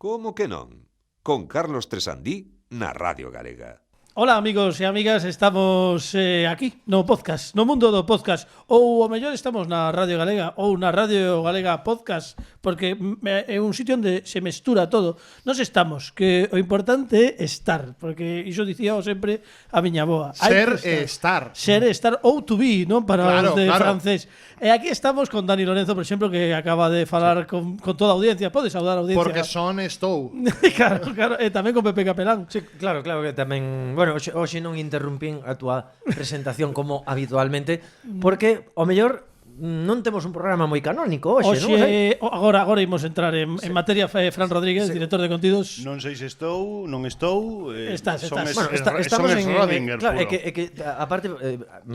Como que non? Con Carlos Tresandí na Radio Galega. Ola amigos e amigas, estamos aquí no podcast, no mundo do podcast. Ou ao mellor estamos na Radio Galega ou na Radio Galega Podcast, porque é un sitio onde se mestura todo. Nos estamos, que o importante é estar, porque iso dicía sempre a miña boa. Ser e estar. Ser e estar, ou to be, non? Para Claro, os de claro. francés. E aquí estamos con Dani Lorenzo, por exemplo, que acaba de falar con toda a audiencia. Podes saudar a audiencia. Porque son estou. claro, e tamén con Pepe Capelán. Sí, claro que tamén, bueno, hoxe non interrumpín a túa presentación como habitualmente, porque ao mellor non temos un programa moi canónico hoxe, non? Agora imos entrar en materia. Fran Rodríguez, director de contidos. Non sei se estou, non estou. Estás. Bueno, estamos en claro, é que aparte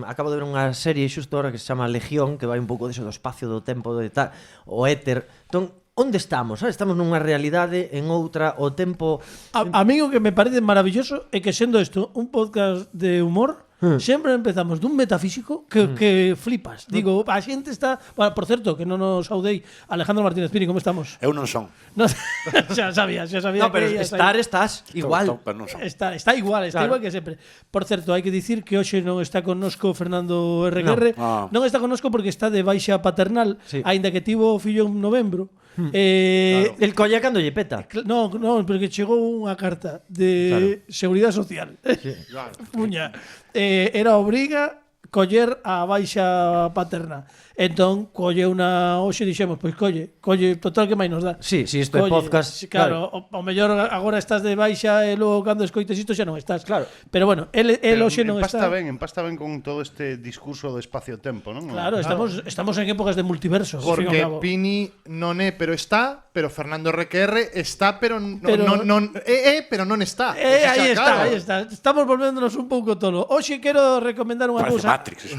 acabo de ver unha serie xusto ahora que se chama Legión, que vai un pouco deso do espacio, do tempo, de tal, o éter. Entón, onde estamos? Estamos nunha realidade, en outra, o tempo. A mí o que me parece maravilloso é que sendo isto un podcast de humor, sempre empezamos dun metafísico que flipas. Digo, a xente está... Bueno, por certo, que non nos saudei. Alejandro Martínez Pini, como estamos? Eu non son. No, xa sabía. No, pero estás igual. Pero non son. Está igual, Claro. igual que sempre. Por certo, hai que dicir que hoxe non está connosco Fernando RQR. Non está connosco porque está de baixa paternal, Sí. aínda que tivo o fillo en novembro. El colla cando lle peta. No, porque chegou unha carta de Seguridade Social. Puña. Era obriga coller a baixa paterna. Entón, colle unha hoxe dixemos, pois colle, total que máis nos dá. Sí, isto é podcast. Sí, claro, o mellor agora estás de baixa e logo cando escoites isto xa non estás. Claro. Pero bueno, el hoxe non está. Empasta ben con todo este discurso do espacio-tempo, non? Claro, estamos en épocas de multiverso. Porque ao fin e ao cabo. Pini non é, pero está, pero Fernando RQR está, pero non está. Aí Claro. está. Estamos volvéndonos un pouco tolo. Hoxe quero recomendar unha Parece cousa. Matrix.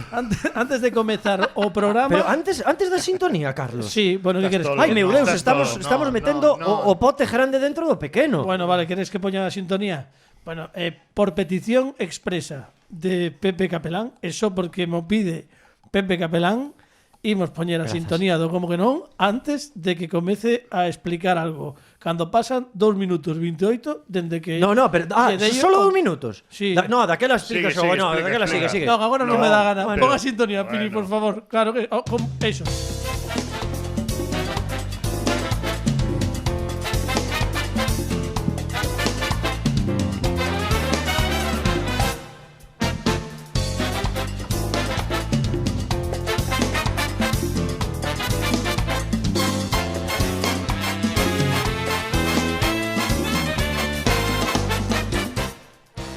Antes de comezar o programa. Pero antes da sintonía, Carlos. Sí, bueno, que queres? tolo. Ai, meu Deus, Estás estamos todo. metendo No. o pote grande dentro do pequeno. Bueno, vale, queres que poña a sintonía? Bueno, por petición expresa de Pepe Capelán, eso porque me pide Pepe Capelán, imos poñer a sintonía do como que non antes de que comece a explicar algo. Cando pasan 2 minutos 28 dende que No, pero solo 2 minutos. Sí. Daquela explica Sigue, xo, sigue, no, explica, daquela explica. sigue. No, agora non me dá gana. Bueno, Pon a sintonía, Pini, por favor. Claro que eso.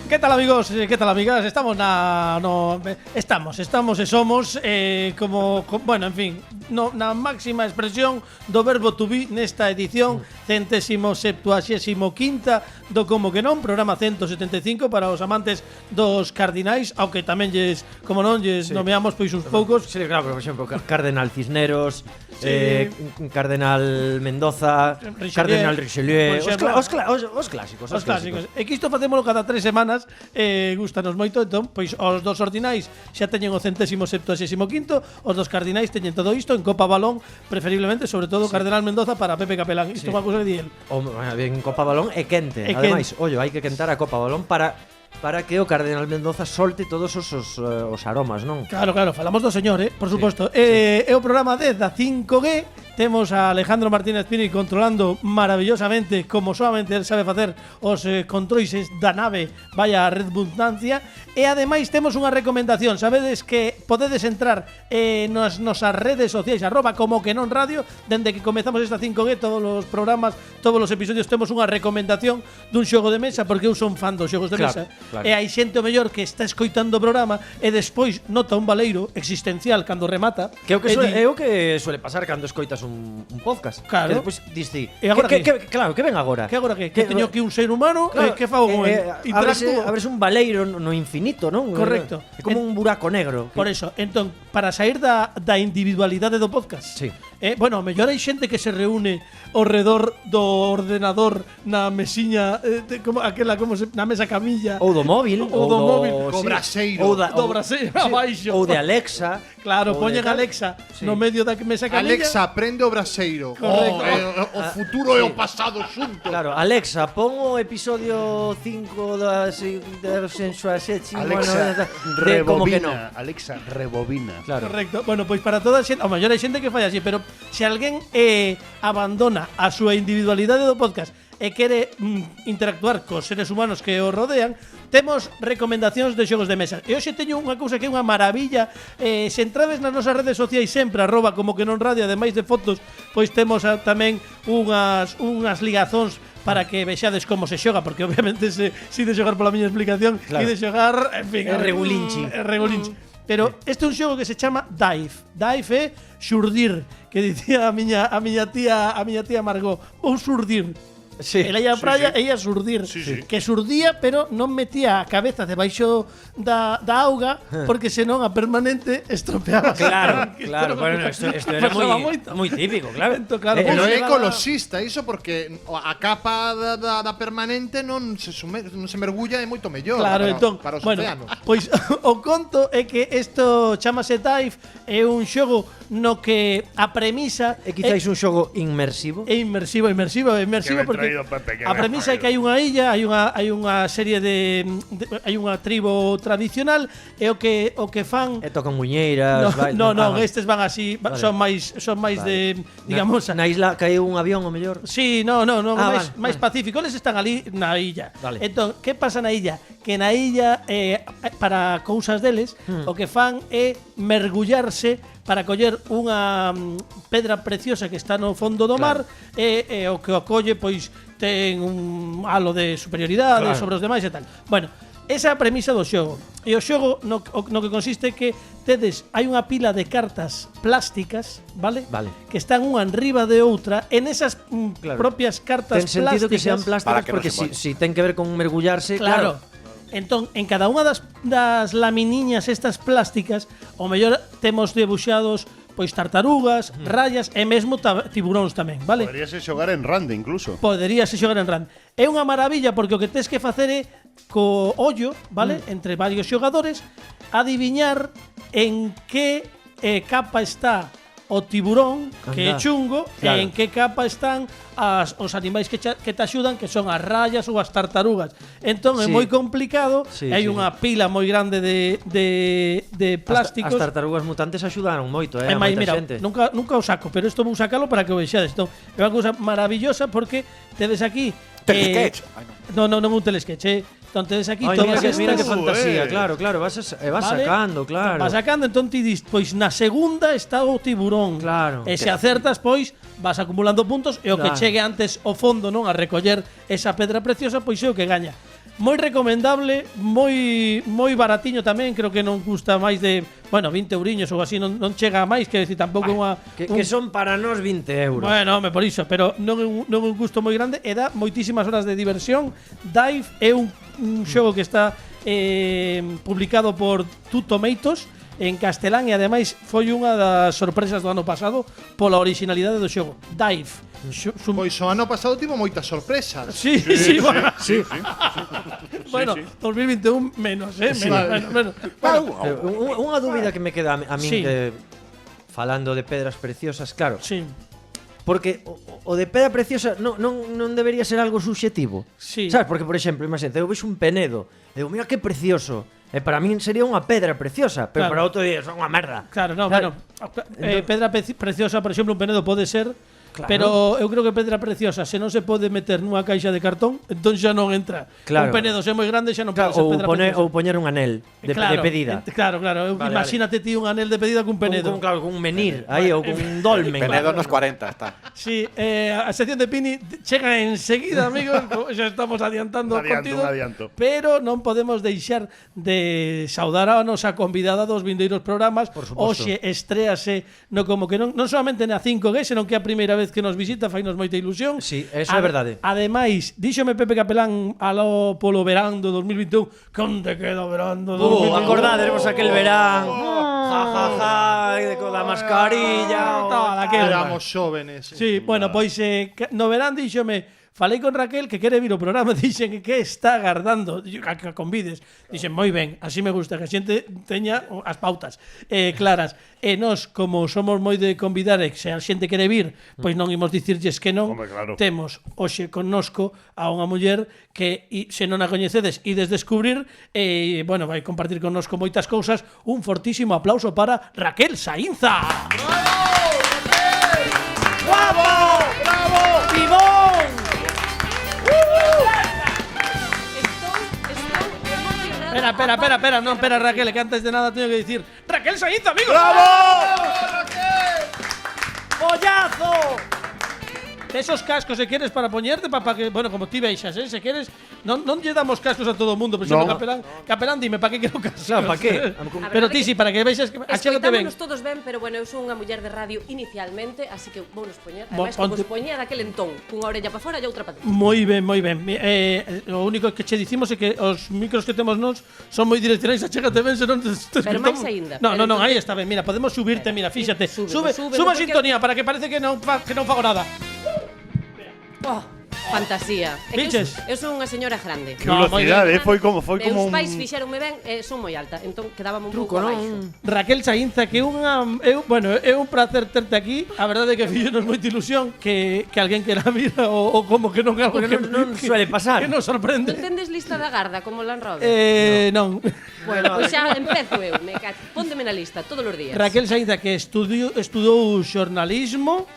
¿Qué tal amigos? ¿Qué tal amigas? Estamos estamos e somos bueno, en fin, na máxima expresión do verbo to be nesta edición 175ª do Como que non, programa 175 para os amantes dos cardinais, aunque tamén como non nomeamos pois uns poucos. Sí, claro, por exemplo, Cardenal Cisneros, Cardenal Mendoza, Cardenal Richelieu, os clásicos. Os clásicos. E que isto facémolo cada 3 semanas, gustanos moito, entón, pois os dos ordinais xa teñen o 175º, os dos cardinais teñen todo isto en Copa Balón, preferiblemente, sobre todo Cardenal Mendoza para Pepe Capelán. Isto é unha cousa de diel. En Copa Balón é quente. Ademais, ollo, hai que quentar a Copa Balón para que o Cardenal Mendoza solte todos os aromas, non? Claro, falamos do señor, por suposto. É o programa 10 da 5G. Temos a Alejandro Martínez Pini controlando maravillosamente, como solamente el sabe facer, os controises da nave, vaya redundancia. E ademais temos unha recomendación. Sabedes que podedes entrar nas nosas redes sociais @como que non radio. Dende que comezamos esta 5G, todos os programas, todos os episodios temos unha recomendación dun xogo de mesa, porque eu son fan dos xogos de mesa. Claro. E hai xente o mellor que está escoitando o programa e despois nota un baleiro existencial cando remata. Que é o que suele pasar cando escoitas un podcast. Claro. Que despois diste. E agora que ven agora? Que agora que teño aquí un ser humano, que fago con el? Abres un baleiro no infinito, non? Correcto. É como un buraco negro. Por eso, entón, para sair da individualidade do podcast. Sí. Bueno, mellor hai xente que se reúne ao redor do ordenador na mesiña na mesa camilla Ou do móvil, ou do móvil, Co braseiro. do braseiro abaixo. Ou de Alexa. Claro, ou poñen de tal. Alexa Sí. no medio da mesa camilla. Alexa, prende o braseiro. Correcto. O futuro e o pasado xunto. Claro, Alexa, pon o episodio 5 da sensuaxétima. Alexa, como que non. rebobina. Alexa, rebobina. Claro. Correcto. Bueno, pois para toda a xente, ao mellor hai xente que fai así, pero se alguén abandona a súa individualidade do podcast e quere interactuar cos seres humanos que o rodean, temos recomendacións de xogos de mesa. E hoxe teño unha cousa que é unha maravilla. Se entrades nas nosas redes sociais sempre @como que non radio, ademais de fotos, pois temos tamén unhas ligazóns para que vexades como se xoga, porque obviamente se de xogar pola miña explicación e de xogar, en fin, É regulinchi. Pero este é un xogo que se chama Dive. Dive é xurdir, que dicía a miña tía Margot, vou xurdir. Sí. Ela ia á praia e ia xurdir. Que xurdía, pero non metía a cabeza debaixo da auga, porque senón a permanente estropeaba. Claro, bueno, isto era moi típico, claro. Claro, Pero é levaba- ecoloxista iso porque a capa da permanente non se mergulla é moito mellor Claro, entón, para os bueno, océanos. pois o conto é que isto chamase Dive, é un xogo no que a premisa E quizáis un xogo inmersivo. é inmersivo porque a premisa é que hai unha illa, hai unha serie hai unha tribo tradicional e o que fan E tocan muñeiras. non, estes van así, Vale. son máis de, digamos, Na isla caeu un avión o mellor. sí, no, máis vale. pacífico, eles están ali na illa. Vale. Entón, que pasa na illa? Que na illa para cousas deles, o que fan é mergullarse para coller unha pedra preciosa que está no fondo do mar e o que o colle pois ten un halo de superioridade sobre os demais e tal. Bueno, esa é a premisa do xogo. E o xogo no que consiste é que hai unha pila de cartas plásticas, vale? Vale. Que están unha enriba de outra, en esas propias cartas Ten sentido plásticas. que sean plásticas Para que porque non se si ten que ver con mergullarse, Claro. Entón, en cada unha das laminiñas estas plásticas, o mellor temos debuxados pois tartarugas, rayas e mesmo tiburóns tamén, vale? Poderíase xogar en rande incluso. Poderíase xogar en RAN. É unha maravilla porque o que tes que facer é co ollo, vale? Entre varios xogadores, adiviñar en que capa está o tiburón, que é Anda. chungo, Claro. e en que capa están os animais que te axudan, que son as rayas ou as tartarugas. Entón é Sí. moi complicado, Sí, hai sí, unha pila moi grande de plásticos. As tartarugas mutantes axudaron moito, E a máis, moita mira, xente. nunca o saco, pero isto vou sacalo para que o vexades. Entón, é unha cousa maravillosa porque tedes aquí Telesketch. Ai, non un telesketch, entón tedes aquí Ai, todas mira que estas fantasía, claro, vas Vale. sacando, claro. Vas sacando, entón ti dis, pois na segunda está o tiburón. Claro. E se acertas, pois vas acumulando puntos e o que Claro. chegue antes ao fondo, non, a recoller esa pedra preciosa, pois é o que gaña. Moi recomendable, moi baratiño tamén, creo que non custa máis de, 20 euriños ou así, non chega a máis, quero dicir, tampouco é unha Que son para nós 20 euros. Bueno, por iso, pero non é un gusto moi grande e dá moitísimas horas de diversión. Dive é un xogo que está publicado por Two Tomatoes en castelán e ademais foi unha das sorpresas do ano pasado pola originalidade do xogo. Dive. Pois o ano pasado tivo moitas sorpresas. Sí, bueno. Bueno, 2021 menos, menos. Unha dúbida que me queda a min Sí. falando de pedras preciosas, claro. Sí. Porque o de pedra preciosa non debería ser algo subxetivo. Sí. Sabes? Porque, por exemplo, imagínate, eu vexo un penedo e digo, mira que precioso. E para min sería unha pedra preciosa, pero Claro. para outro día son unha merda. Claro, no, Claro. bueno, pedra preciosa, por exemplo, un penedo pode ser, Claro. pero eu creo que pedra preciosa, se non se pode meter nunha caixa de cartón, entón xa non entra. Claro. Un penedo se é moi grande xa non Claro, pode ser ou pedra preciosa. poñer un anel de pedida. Claro. Vale, Imagínate ti un anel de pedida cun penedo. Claro, con un menir aí ou con un dolmen. Penedo nos 40 está. Sí, a sección de Pini chega enseguida, amigos. Xa estamos adiantando o contido. Un adianto. Pero non podemos deixar de saudar a nosa convidada dos vindeiros programas. Por suposto. Hoxe estréase no como que non somente na 5G, senón que é a primeira vez que nos visita, fainos moita ilusión. Sí, eso é verdade. Ademais, díxome Pepe Capelán aló polo verán do 2021, que onde queda o verán do 2021? Acordaderemos aquel verán. Con la mascarilla. Éramos xóvenes. Sí, bueno, pois no verán díxome, falei con Raquel que quere vir ao programa, dixen que está agardando que convides. Dixen, moi ben, así me gusta, que a xente teña as pautas claras. E nós, como somos moi de convidar e que se a xente quere vir, pois non imos dicirlles que non. Hombre, claro. Temos hoxe connosco a unha muller que, se non a coñecedes, ides descubrir, bueno, vai compartir connosco moitas cousas. Un fortísimo aplauso para Raquel Saínza. ¡Bravo! ¡Bravo! ¡Pibón! Espera, non, espera, Raquel, que antes de nada teño que dicir Raquel Saínza, amigo. ¡Bravo! Raquel! ¡Pollazo! Esos cascos, se quieres, para poñerte, para que, bueno, como ti veixas, se quieres, non lle damos cascos a todo o mundo, pero no. Capelán, dime, para que quero cascos? Claro, para que? Pero ti, sí, para que veixas que achégate ben. Escoitámonos todos ben, pero bueno, eu son unha muller de radio inicialmente, así que vou nos poñer, ademais, como os poñía daquel entón, cunha orella para fora e outra para dentro. Moi ben, moi ben. O único que che dicimos é que os micros que temos nós son moi direccionais, achégate ben, senón te pero máis aínda. Non, aí está ben, mira, podemos subirte, mira, fíxate. Sube a sintonía para que parece que non fago nada. Oh, fantasía. Eu son unha señora grande. Que velocidade, foi como Meus pais fixeronme ben, son moi alta, entón quedábame un pouco abaixo. Raquel Saínza, que é un placer terte aquí. A verdade é que fixenos moita ilusión que alguén que la mira ou como que non é algo que non suele pasar. Que nos sorprende. Non tendes lista da garda como Land Rover? Non. Bueno, pois xa empezo eu, póndeme na lista todos os días. Raquel Saínza, que estudou xornalismo.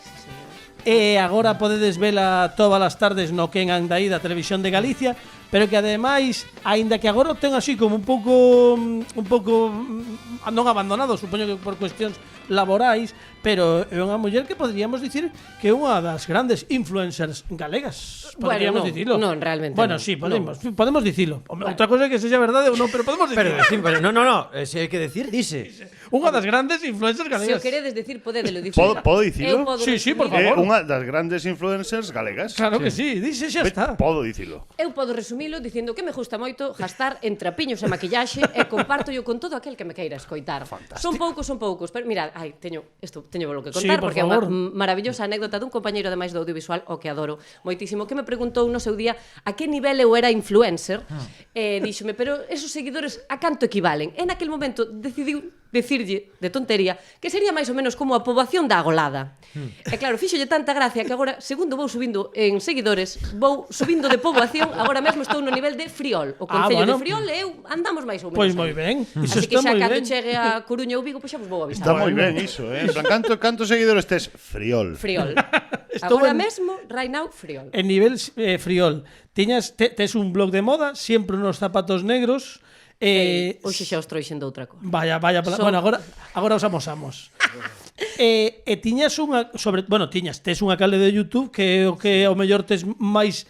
E agora podedes vela todas as tardes no Quen anda aí da Televisión de Galicia, pero que ademais, aínda que agora o ten así como un pouco non abandonado, supoño que por cuestións laborais, pero é unha muller que poderíamos dicir que é unha das grandes influencers galegas. Poderíamos dicilo. Non, realmente. Bueno, sí, podemos dicilo. Outra cosa é que sexa verdade ou non, pero podemos dicilo. Pero no, se hai que decir, dice. Unha das grandes influencers galegas. Se o queredes decir, podédelo dicir. Podo dicilo? Sí, por favor. Unha das grandes influencers galegas. Claro que sí, dice xa está. Podo dicilo. Eu podo resumilo dicindo que me gusta moito gastar en trapiños e maquillaxe e comparto-yo con todo aquel que me queira escoitar. Fantástico. Son poucos, pero mirad, teño lo que contar, sí, porque é unha maravillosa anécdota dun compañeiro ademais do audiovisual o que adoro moitísimo, que me preguntou no seu día a que nivel eu era influencer. Díxome, pero esos seguidores a canto equivalen? E naquel momento decidiu decirlle, de tontería, que sería máis ou menos como a poboación da Agolada. E claro, fíxolle tanta gracia que agora, segundo vou subindo en seguidores, vou subindo de poboación, agora mesmo estou no nivel de Friol. O Concello de Friol e eu andamos máis ou menos. Pois moi ben. Así que xa cando chegue a Coruña ou Vigo, pois xa vos vou avisar. Está moi ben iso, En plan, cantos seguidores tes? Friol. Agora mesmo, right now, Friol. En nivel Friol. Tes un blog de moda, sempre unos zapatos negros. Hoxe xa os trouxen de outra cor. Vaya, bueno, agora os amosamos. E tiñas tes unha canle de YouTube que o que ao mellor tes máis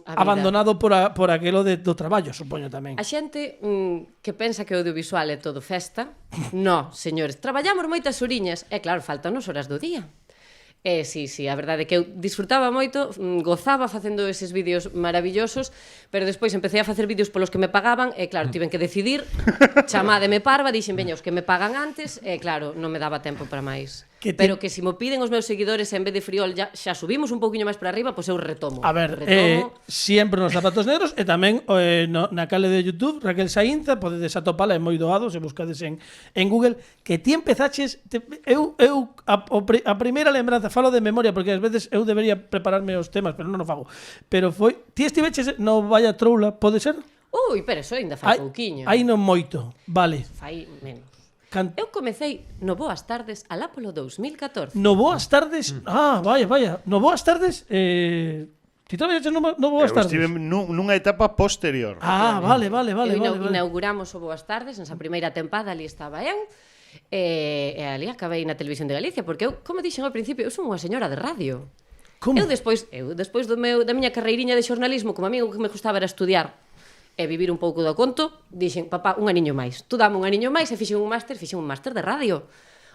abandonado por aquelo do traballo, supoño tamén. A xente que pensa que o audiovisual é todo festa, no, señores, traballamos moitas horiñas, e claro, faltanos horas do día. Sí, a verdade é que eu disfrutaba moito, gozaba facendo eses vídeos maravillosos, pero despois empecé a facer vídeos polos que me pagaban, e claro, tiven que decidir, chamádeme parva, dixen, veña, os que me pagan antes, e claro, non me daba tempo para máis. Pero que se mo piden os meus seguidores en vez de Friol xa subimos un poquinho máis para arriba, pois eu retomo. A ver, sempre nos zapatos negros e tamén na canle de YouTube, Raquel Saínza, podedes atopala, é moi doado, se buscades en Google, que ti empezaches, a primeira lembranza, falo de memoria, porque ás veces eu debería prepararme os temas, pero non o fago. Pero ti estiveches no Vaya Troula, pode ser? Ui, pero eso ainda fai pouquiño. Aí non moito, vale. Fai menos. Eu comecei no Boas Tardes alá polo 2014. No Boas Tardes? Vaya. No Boas Tardes, ti traballaste no Boas Tardes? Eu estive nunha etapa posterior. Vale. Inauguramos o Boas Tardes, nesa primeira tempada, ali estaba eu, e ali acabei na Televisión de Galicia, porque eu, como dixen ao principio, eu son unha señora de radio. Como? Eu despois da miña carreiriña de xornalismo, como a mí o que me gustaba era estudiar e vivir un pouco do conto, dixen, papá, un aniño máis. Tú dame un aniño máis e fixen un máster de radio.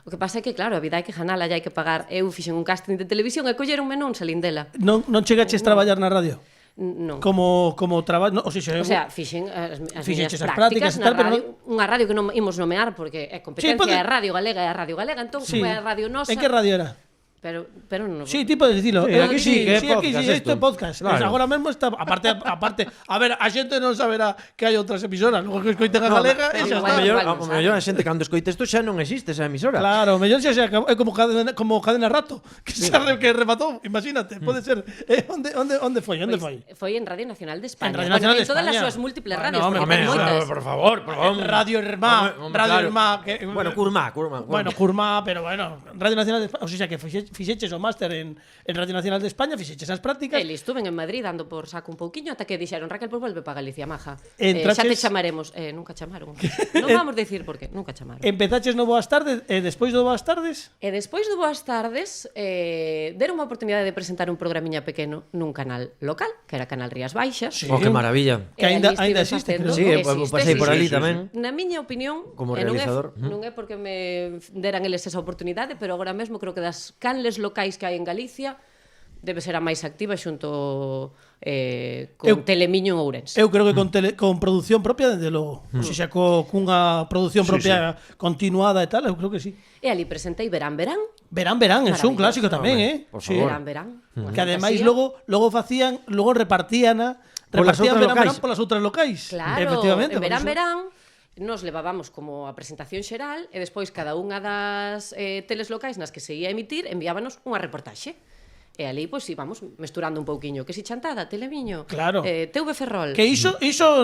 O que pasa é que, claro, a vida hai que ganala, hai que pagar. Eu fixen un casting de televisión e colleronme non salín dela. Non chegaches traballar na radio? Non. Como traballo, no, o sea, fixen as fixeches miñas as prácticas prácticas e na tal, pero radio, unha radio que non imos nomear porque é competencia, é Radio Galega, entón sí. é a radio nosa. En que radio era? Pero non. Sí, tipo de dicilo. Sí, aquí sí, que é podcast aquí sí, esto. isto é podcast. Claro. Agora mesmo está aparte, a ver, a xente non saberá que hai outras emisoras, logo que escoiten a galega, e xa está. igual. O mellor a xente cando escoite isto xa non existe esa emisora. Claro, mellor xa é como cadena rato, que que rematou, imagínate, pode ser. Onde foi? Foi en Radio Nacional de España. En Radio Nacional de en todas as España. súas múltiples Bueno, radios, home, porque ten moitas. por favor. Radio Hermá, Radio Hermá, que Bueno, Curmá. Bueno, Curmá, pero bueno, Radio Nacional de España, o sea que fixeches o máster en Radio Nacional de España, fixeches as prácticas. Eli, estuve en Madrid dando por saco un pouquiño ata que dixeron Raquel, pois volve para Galicia, maja. Entraches- Xa te chamaremos. Nunca chamaron. Non vamos decir por qué, nunca chamaron. Empezaches no Boas Tardes e despois do Boas Tardes, E despois do Boas Tardes, deron unha oportunidade de presentar un programiña pequeno nun canal local, que era Canal Rías Baixas. Sí. Oh, que maravilla. Que E aínda ali existe, estiven creo. Sí, facendo- eu pasei por ali sí, tamén. Na miña opinión, Como e realizador. Non é porque me deran eles esa oportunidade, pero agora mesmo creo que das canles locais que hai en Galicia debe ser a máis activa xunto con Telemiño en Ourense. eu creo que con produción propia dende logo. O sea, cunha produción propia continuada e tal, eu creo que sí. E ali presentei Verán, Verán, eso é un clásico tamén, por Sí. favor. Verán. Que ademais logo repartían Polas outras Verán locais. polas outras locais. Claro, Efectivamente. en por iso. Verán nos levábamos como a presentación xeral e despois cada unha das teles locais nas que se ia emitir enviábanos unha reportaxe. E ali, pois, íbamos mesturando un pouquiño. Que si Chantada, Telemiño, Claro. TV Ferrol. Que iso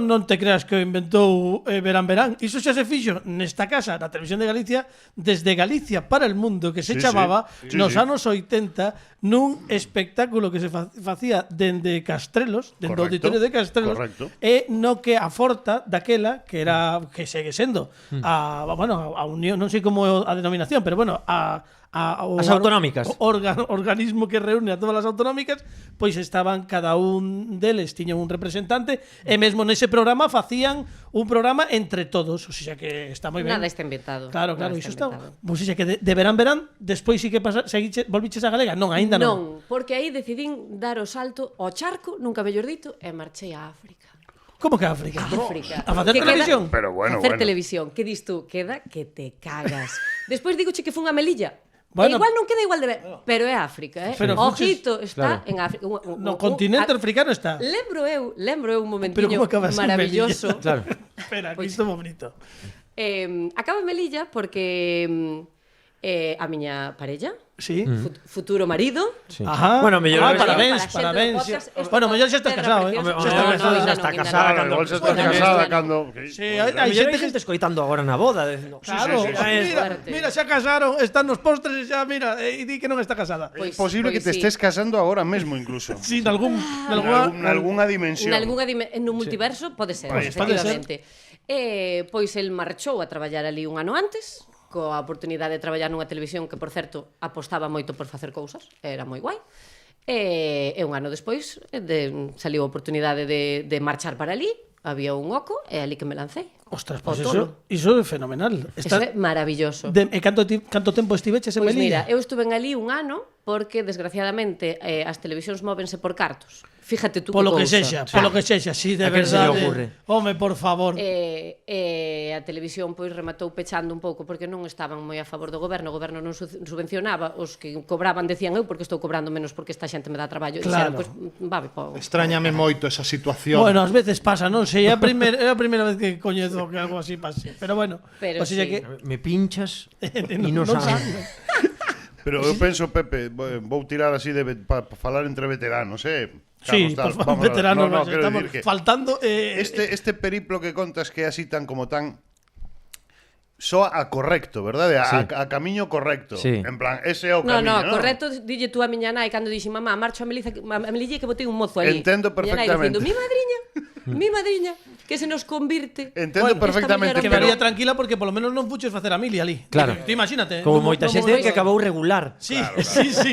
non te creas que o inventou Verán. Iso xa se fixo nesta casa da Televisión de Galicia desde Galicia para el mundo, que se chamaba nos anos 80 nun espectáculo que se facía dende Castrelos, dende o Correcto, auditorio de Castrelos, correcto. e no que a Forta daquela, que segue sendo a unión, non sei como é a denominación, pero bueno, As autonómicas. Organismo que reúne a todas as autonómicas, pois estaban cada un deles tiñan un representante e mesmo nese programa facían un programa entre todos, o sea que está moi ben. Nada está inventado. Claro, Nada iso está está. inventado. Pois xa que de Verán, despois sí que volviches a Galega? Non, aínda non. Non, porque aí decidín dar o salto ao charco, nunca mellor dito, e marchei a África. Como que África? A facer Que televisión? Pero bueno, Facer bueno. televisión. Que dis tú? Queda que te cagas. Despois digo que fun a Melilla. Bueno, igual non queda igual de ben, pero é África, Pero Ojito, está claro. en África. No continente africano está. Lembro eu un Pero momentiño como acabas en maravilloso. Claro. Espera, que Pois- isto é bonito. Acabo en Melilla porque a miña parella, Sí. futuro marido, Sí. Ajá. Bueno, mellor parabéns, para xente do parabéns. podcast, esto Bueno, mellor xa estás terra casado, preciosa. Xa estás No, casado, ainda xa non, está ainda casada, non. Claro, igual se está Bueno, casada bueno. cando... Sí, hai Mellor xente hai que xente escoitando agora na boda, dicindo, Claro, sí, sí. Suerte. mira, xa casaron, están nos postres e xa, mira, e di que non está casada. É posible que te sí. estés casando agora mesmo incluso. Sí, nalgún Nalgúna dimensión. No multiverso pode ser, Pode efectivamente. Pois el marchou a traballar ali un ano antes, coa oportunidade de traballar nunha televisión que, por certo, apostaba moito por facer cousas, era moi guai. E un ano despois saliu a oportunidade de marchar para ali, había un oco, e ali que me lancei. Ostras, Ao pois tolo. iso é fenomenal. Eso é maravilloso. E canto tempo estiveches en Pois Melilla? mira, eu estuve en ali un ano porque, desgraciadamente, as televisións móvense por cartos. Fíjate tú Polo que cousa. sexa, sí, de A quen se lle verdade. ocurre? Home, por favor. A televisión pois rematou pechando un pouco porque non estaban moi a favor do goberno, o goberno non subvencionaba, os que cobraban decían eu porque estou cobrando menos porque esta xente me dá traballo. Claro. Dixeron, pois, vale, Extrañame moito esa situación. Bueno, ás veces pasa, non sei, é a primeira vez que coñezo que algo así pase. Pero bueno, Pero o sea sí. que me pinchas e non non sabes. Pero eu penso, Pepe, vou tirar así para falar entre veteranos, sí, Carlos, pues, vamos a ver. veteranos, No, quero estamos decir que faltando este periplo que contas que é así tan como tan soa a correcto, verdade? A camiño correcto. Sí. En plan, ese é o No, camiño, no, correcto, dille tú a miña nai cando dixen, mamá, marcho a Melilla que botei un mozo ali. Entendo Miña nai perfectamente. dicindo, mi madriña, que se nos convirte. Entendo perfectamente, esta quedaría muller- tranquila porque polo menos non fuches facer a mili ali. Claro. Tú imagínate. Como non- moita non- xente non- que acabou regular. Sí, sí.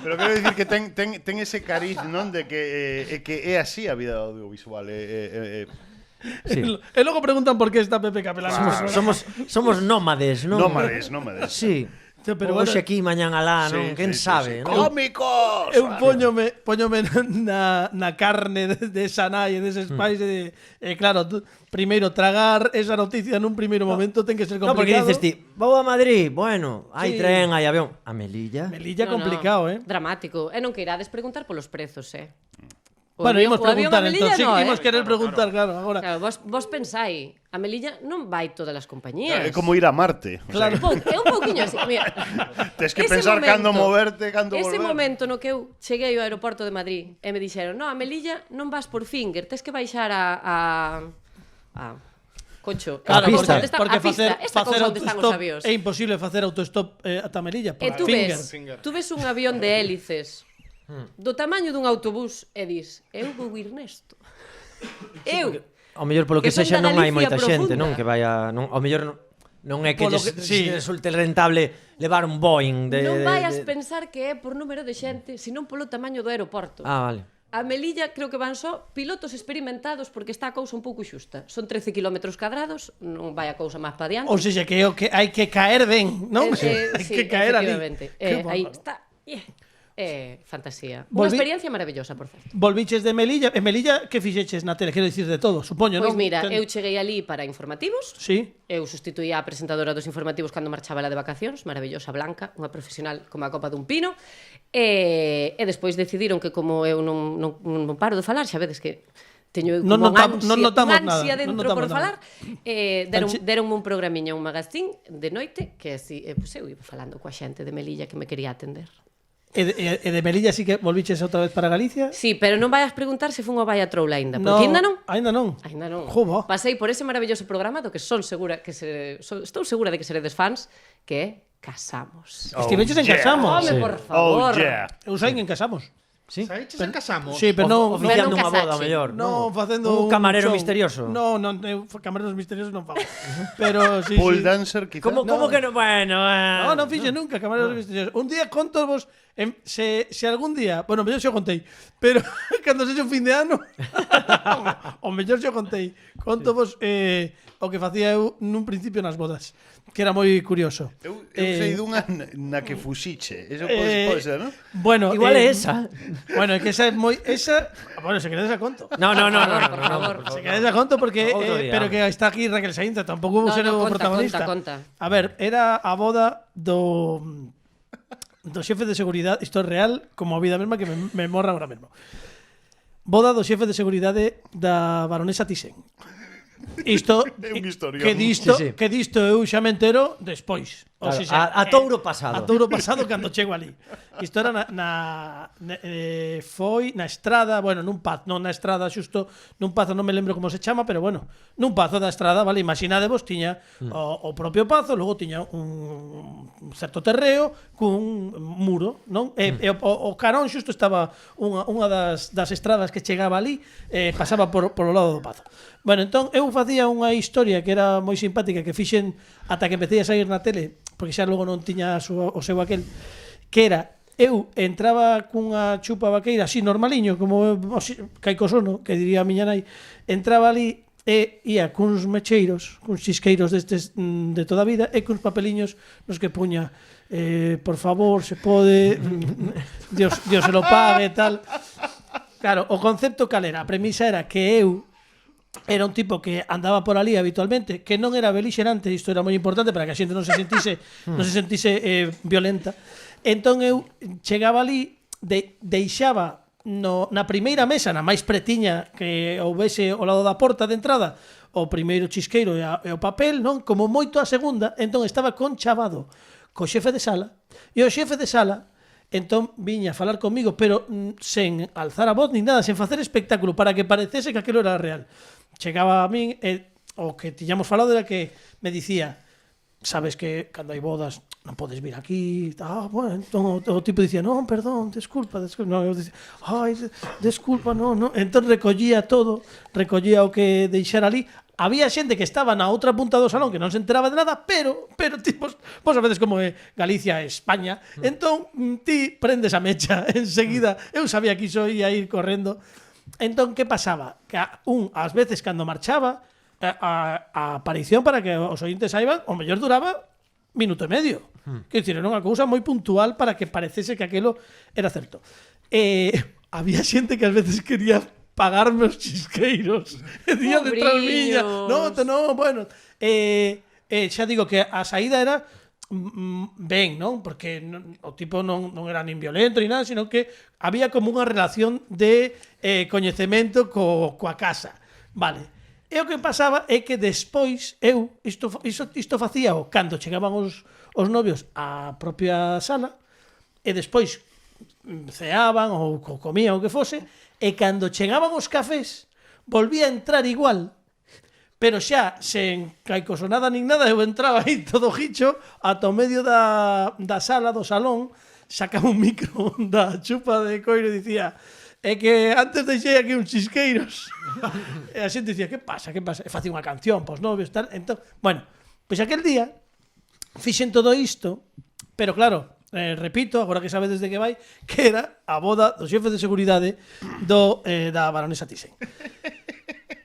Pero quero dicir que ten ese cariz, non, de que é así a vida audiovisual. Sí. E logo preguntan por que está Pepe Capelán. Somos nómades, non? Nómades. Sí. Pero Hoxe aquí, mañán alá, non? Quen sabe, non? ¡Cómicos! Eu póñome na carne de esa nai e deses pais de, claro, primeiro tragar esa noticia nun primeiro momento ten que ser complicado. No, porque dices ti, vou a Madrid, bueno, hai Sí. tren, hai avión. A Melilla? Melilla complicado, Dramático. E non que irades preguntar polos prezos, O Bueno, avión- imos o avión preguntar, a Melilla entón, sí, no, imos querer preguntar, claro, agora. Claro, vos pensai, a Melilla non vai todas as compañías. É como ir a Marte. Claro. É un pouquiño así, mira. Tes que Ese pensar cando momento- moverte, cando Ese volver. momento no que eu cheguei ao aeroporto de Madrid e me dixeron, no, a Melilla non vas por Finger, tes que baixar a Cocho. Claro, Esta pista. cousa onde está- Porque a pista, esta facer cousa onde están os autostop avións. é imposible facer autostop ata Melilla por E tú Finger. ves un avión de hélices do tamaño dun autobús e dis, eu vou ir nesto. Eu. Ao mellor polo que Que son sexa da non hai Galicia moita xente, profunda. non? Que vai ao mellor non é que Polo lles que- sí. resulte rentable levar un Boeing de... Non vayas pensar que é por número de xente, senón polo tamaño do aeroporto. vale. A Melilla creo que van só pilotos experimentados porque está a cousa un pouco xusta. Son 13 km cuadrados, non vai a cousa máis pa diante. Ou seja, que é o que hai que caer ben, non? Hai Sí, que caer ali. efectivamente. Que Aí bueno. está. Fantasía. Unha Volví- experiencia maravillosa, por certo. Volviches de Melilla, en Melilla que fixeches na tele? Quero dicir de todo, supoño, Pois non? mira, eu cheguei ali para informativos. Sí. Eu sustituía a presentadora dos informativos cando marchaba la de vacacións, maravillosa Blanca, unha profesional como a copa dun pino. E despois decidiron que como eu non paro de falar, xa vedes que teño Non como notamos- non notamos un ansia nada, non dentro por notamos nada. falar. Deronme un programiño, un magazín de noite que así, pues eu iba falando coa xente de Melilla que me quería atender. E de Melilla sí que volviches outra vez para Galicia? Sí, pero non vayas preguntar se fun ao Valle a Troula aínda, porque aínda non. Aínda non. Aínda non. Joba. Pasei por ese maravilloso programa do que estou segura de que seredes fans, que é Casamos. Estiveches en Casamos. Home, por favor. Oh, yeah. Eu saben en Casamos. Sí? Saíches en Casamos? Sí, pero non Pero Oficiando non unha boda, casache. mellor. non facendo Un camarero show. misterioso. Non, eu camareros misteriosos non fago. Pero sí, Pole sí. dancer, quizá. Como que non? Bueno, No, non fixe nunca camareros misteriosos. Un día conto vos se algún día, bueno, mellor xo contei, pero cando sexa un fin de ano, o mellor xo contei. Conto vos o que facía eu nun principio nas bodas, que era moi curioso. Eu sei dunha na que fuxiche. Eso pode ser, non? Bueno, igual é esa. Bueno, é que esa é moi bueno, se queredes a conto. No. Por favor. Se queredes a conto porque Outro día. pero que está aquí Raquel Sainza, tampouco vou ser o conta, protagonista. conta. A ver, era a boda do xefe de seguridade, isto é real, como a vida mesma que me morra agora mesmo. Boda do xefe de seguridade da baronesa Thyssen. Isto É un historión. que disto, Sí, sí. que disto eu xa me entero despois. O Claro, sea, a touro pasado. A touro pasado cando chego ali. Isto era foi na estrada, bueno, nun pazo, non na estrada xusto, nun pazo, non me lembro como se chama, pero bueno, nun pazo da estrada, vale, imaginadevos, tiña o propio pazo, logo tiña un certo terreo cun muro, non? E o carón xusto estaba unha das estradas que chegaba ali, pasaba por o lado do pazo. Bueno, entón eu facía unha historia que era moi simpática que fixen ata que empecé a sair na tele, porque xa logo non tiña o seu aquel, que era eu entraba cunha chupa vaqueira así normaliño, como caico sono, que diría a miña nai, entraba ali e ia cuns mecheiros, cuns chisqueiros destes de toda a vida e cuns papeliños nos que puña por favor, se pode Dios se lo pague e tal. Claro, o concepto cal era? A premisa era que eu era un tipo que andaba por ali habitualmente, que non era belixerante, isto era moi importante para que a xente non se sentise violenta. Entón eu chegaba ali, deixaba na primeira mesa, na máis pretiña que houvese ao lado da porta de entrada, o primeiro chisqueiro e o papel, non? Como moito a segunda, entón estaba conchavado co xefe de sala, e o xefe de sala entón viña a falar comigo, pero sen alzar a voz nin nada, sen facer espectáculo, para que parecese que aquilo era real. Chegaba a min e o que tiñamos falado era que me dicía, sabes que cando hai bodas non podes vir aquí. Bueno, entón o tipo dicía, non, perdón, desculpa. Non, eu dicía, desculpa, non. Entón recollía todo, recollía o que deixara ali. Había xente que estaba na outra punta do salón que non se enteraba de nada, pero tipos, vos sabedes como é Galicia e España, entón ti prendes a mecha enseguida. Eu sabía que iso ia ir correndo. Entón, que pasaba? Que ás veces cando marchaba a aparición, para que os ointes saiban, o mellor duraba minuto e medio. Quer dicir, era unha cousa moi puntual para que parecese que aquilo era certo. Había xente que ás veces quería pagarme os chisqueiros. E día detrás miña. Non, bueno. Xa digo que a saída era ben, non? Porque o tipo non era nin violento ni nada, sino que había como unha relación de coñecemento coa casa. Vale. E o que pasaba é que despois isto facía cando chegaban os novios á propia sala e despois ceaban ou comían o que fose e cando chegaban os cafés volvía a entrar igual, pero xa sen caicosonada nin nada, eu entraba aí todo gicho ata o medio da sala, do salón, sacaba un micro da chupa de coiro e dicía: é que antes deixei aquí uns chisqueiros. E a xente dicía: que pasa? E facía unha canción pos novios, tal. Entón, bueno, pois aquel día fixen todo isto, pero claro, repito, agora que sabedes de que vai, que era a boda do xefe de seguridade da baronesa Thyssen.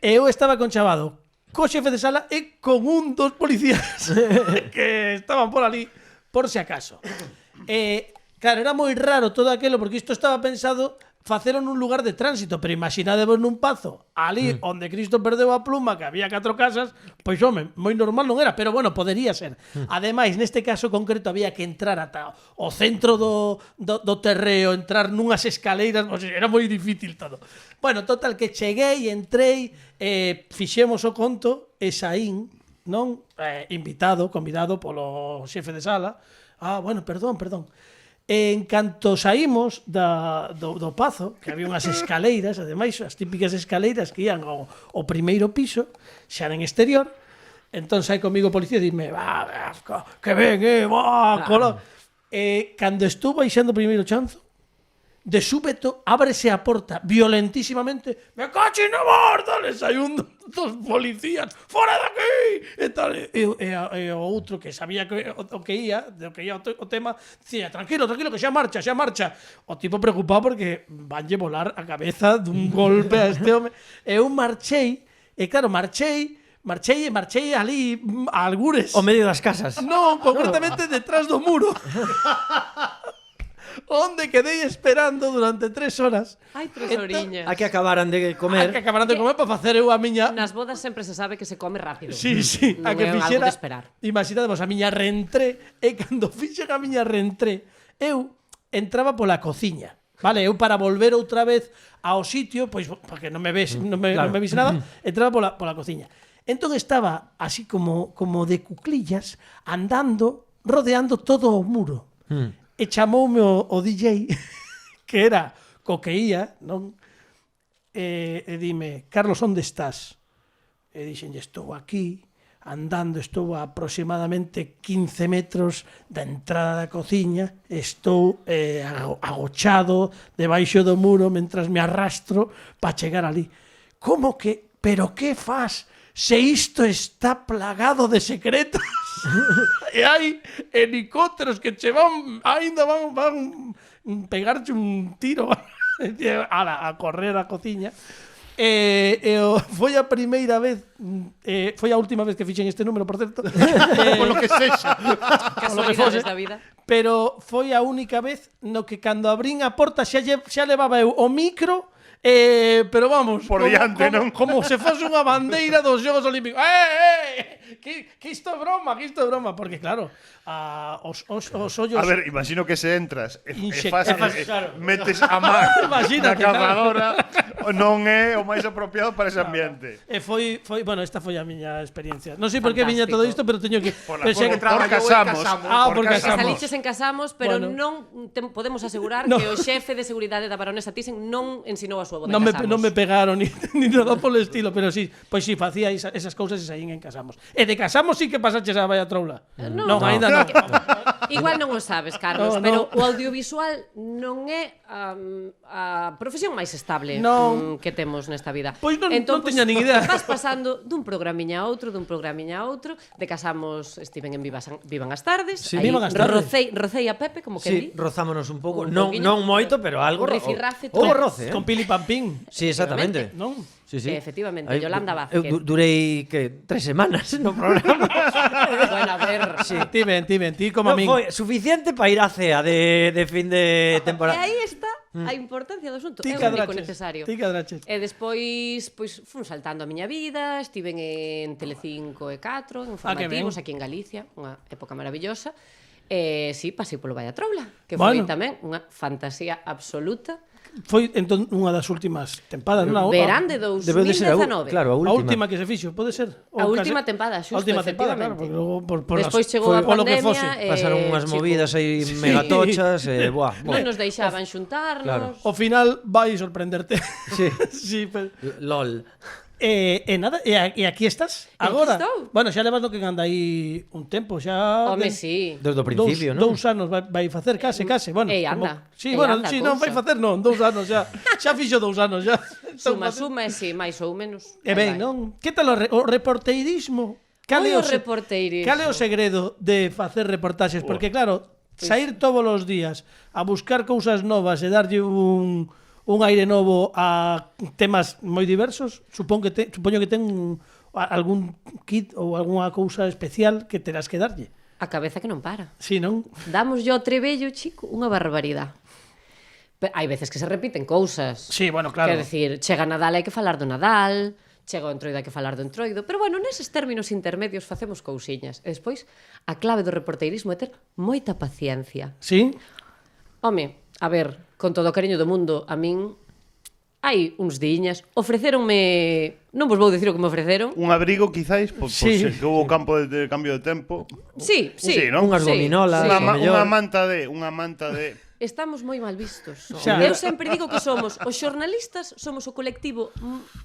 E eu estaba conchavado co xefe de sala e con un dos policías que estaban por ali, por si acaso. Claro, era moi raro todo aquilo, porque isto estaba pensado facelo nun lugar de tránsito, pero imaginadevos nun pazo ali onde Cristo perdeu a pluma, que había 4 casas, pois home, moi normal non era, pero bueno, podería ser. Ademais, neste caso concreto había que entrar ata o centro do terreo, entrar nunhas escaleiras, o sea, era moi difícil todo. Bueno, total, que cheguei, entrei, fixemos o conto e saín, non? Convidado polo xefe de sala. Bueno, perdón. En canto saímos do pazo, que había unhas escaleiras, ademais as típicas escaleiras que ian ao primeiro piso, xa en exterior, entón sai comigo o policía e dime: que ben, cando estou baixando o primeiro chanzo, de súpeto ábrese a porta violentísimamente, me cacho na borda, le sai un dos policías, fora de aquí, e tal, e o outro que sabía o que ia o tema, dicía: tranquilo, que xa marcha. O tipo preocupado porque vanlle volar a cabeza dun golpe a este home. E eu marchei ali a algures. O medio das casas. Non, concretamente detrás do muro. Onde quedei esperando durante 3 horas. Ai, 3 horiñas. A que acabaran de comer. Para facer eu a miña... Nas bodas sempre se sabe que se come rápido. Sí. Non A que é algo fixera... de esperar. Imaginadevos a miña reentré, e cando fixen a miña reentré, eu entraba pola cociña. Vale, eu para volver outra vez ao sitio, pois porque non me vise nada, entraba pola cociña. Entón estaba así como de cuclillas, andando, rodeando todo o muro. E chamoume o DJ, que era co que ia, non? E dime: Carlos, onde estás? E dixenlle: estou aquí, andando, estou a aproximadamente 15 metros da entrada da cociña, estou agochado debaixo do muro mentras me arrastro para chegar ali. Como que? Pero que faz? Se isto está plagado de secretos. E hai helicópteros que che ainda van pegarche un tiro a correr a cociña. Foi a primeira vez, foi a última vez que fixen este número, por certo. Por lo que sexa. Casualidades da vida. Pero foi a única vez no que cando abrín a porta xa levaba eu o micro. Pero vamos, por diante, non? Como se fose unha bandeira dos Xogos Olímpicos. Que isto é broma, porque claro, os ollos... A ver, imagino que se entras claro. metes a man na cazadora, non é o máis apropiado para ese ambiente. Bueno, esta foi a miña experiencia. Non sei por que viña todo isto, pero teño que... Porque casamos. Saliches en Casamos, pero non podemos asegurar que o xefe de seguridade da baronesa Thyssen non ensinou a súa boda en Casamos. Non me pegaron ni nada polo estilo, pero sí, pois sí, facía esas cousas e saín en Casamos. E de Casamos sí que pasaches a Valla Troula. Non, ainda non. Igual non o sabes, Carlos, pero o audiovisual non é a profesión máis estable que temos nesta vida. Pois non teña nin idea. Vas pasando dun programiña a outro, de Casamos estiven en Vivan as Tardes. Sí, Vivan as Tardes. Rocei a Pepe, como que di. Rozámonos un pouco, non moito, pero algo. Rifirrafe. Houbo roce, con Pili Pampín. Sí, exactamente. Non? Sí, sí. Efectivamente, Aí, Yolanda eu Vázquez. durei, que, 3 semanas no programa. Bueno, a ver. Sí. Ti como a Non min. foi suficiente para ir á cea de fin de E temporada. aí está a importancia do asunto. Ti É o único cadraches. necesario. Ti cadraches. E despois, pois, fun saltando a miña vida, estiven en Telecinco e 4, en informativos, ben. aquí en Galicia, unha época maravillosa. E sí, pasei polo Valla Troula, que Bueno. foi tamén unha fantasía absoluta. Foi entón unha das últimas tempadas, non? Verán de Debeu de ser 2019. claro, A última que se fixo, pode ser? A Ou última case- tempada, A xusto, última tempada, claro, efectivamente. porque logo por Despois chegou a polo que pandemia fose. Pasaron unhas chico, movidas aí megatochas e buah. non nos deixaban xuntarnos. Claro. O final vai sorprenderte. Sí. Sí, pero... LOL. E nada, e aquí estás agora. estou. Bueno, xa levas no que anda aí un tempo, xa Home, sí. Desde o principio, non? dous anos vai facer case, bueno. Ei, anda. Sí, Ei, bueno, anda, sí, non vai cousa. facer non, 2 anos xa. Xa fixo 2 anos xa. Suma, e si, máis ou menos. E ben, non? Que tal o reporteirismo? Oi, o se- reporteirismo. Cal é o segredo de facer reportaxes? Porque claro, sair todos os días a buscar cousas novas e darlle un aire novo a temas moi diversos, supoño que ten algún kit ou algunha cousa especial que terás que darlle. A cabeza que non para. Si, non? Damos yo trebello, chico, unha barbaridade. Hai veces que se repiten cousas. Sí, bueno, claro. Quer decir, chega Nadal, hai que falar do Nadal, chega o Entroido, hai que falar do Entroido, pero bueno, neses términos intermedios facemos cousiñas. E despois, a clave do reporteirismo é ter moita paciencia. Sí? Home, a ver, con todo o cariño do mundo, a min hai uns diñas, ofrecéronme, non vos vou dicir o que me ofreceron. Un abrigo, quizáis, por Sí. se que hubo campo de cambio de tempo. Sí, sí. Sí, non? Unhas gominolas, Unha, o mellor. unha manta de Estamos moi mal vistos. Xa. Eu sempre digo que somos os xornalistas, somos o colectivo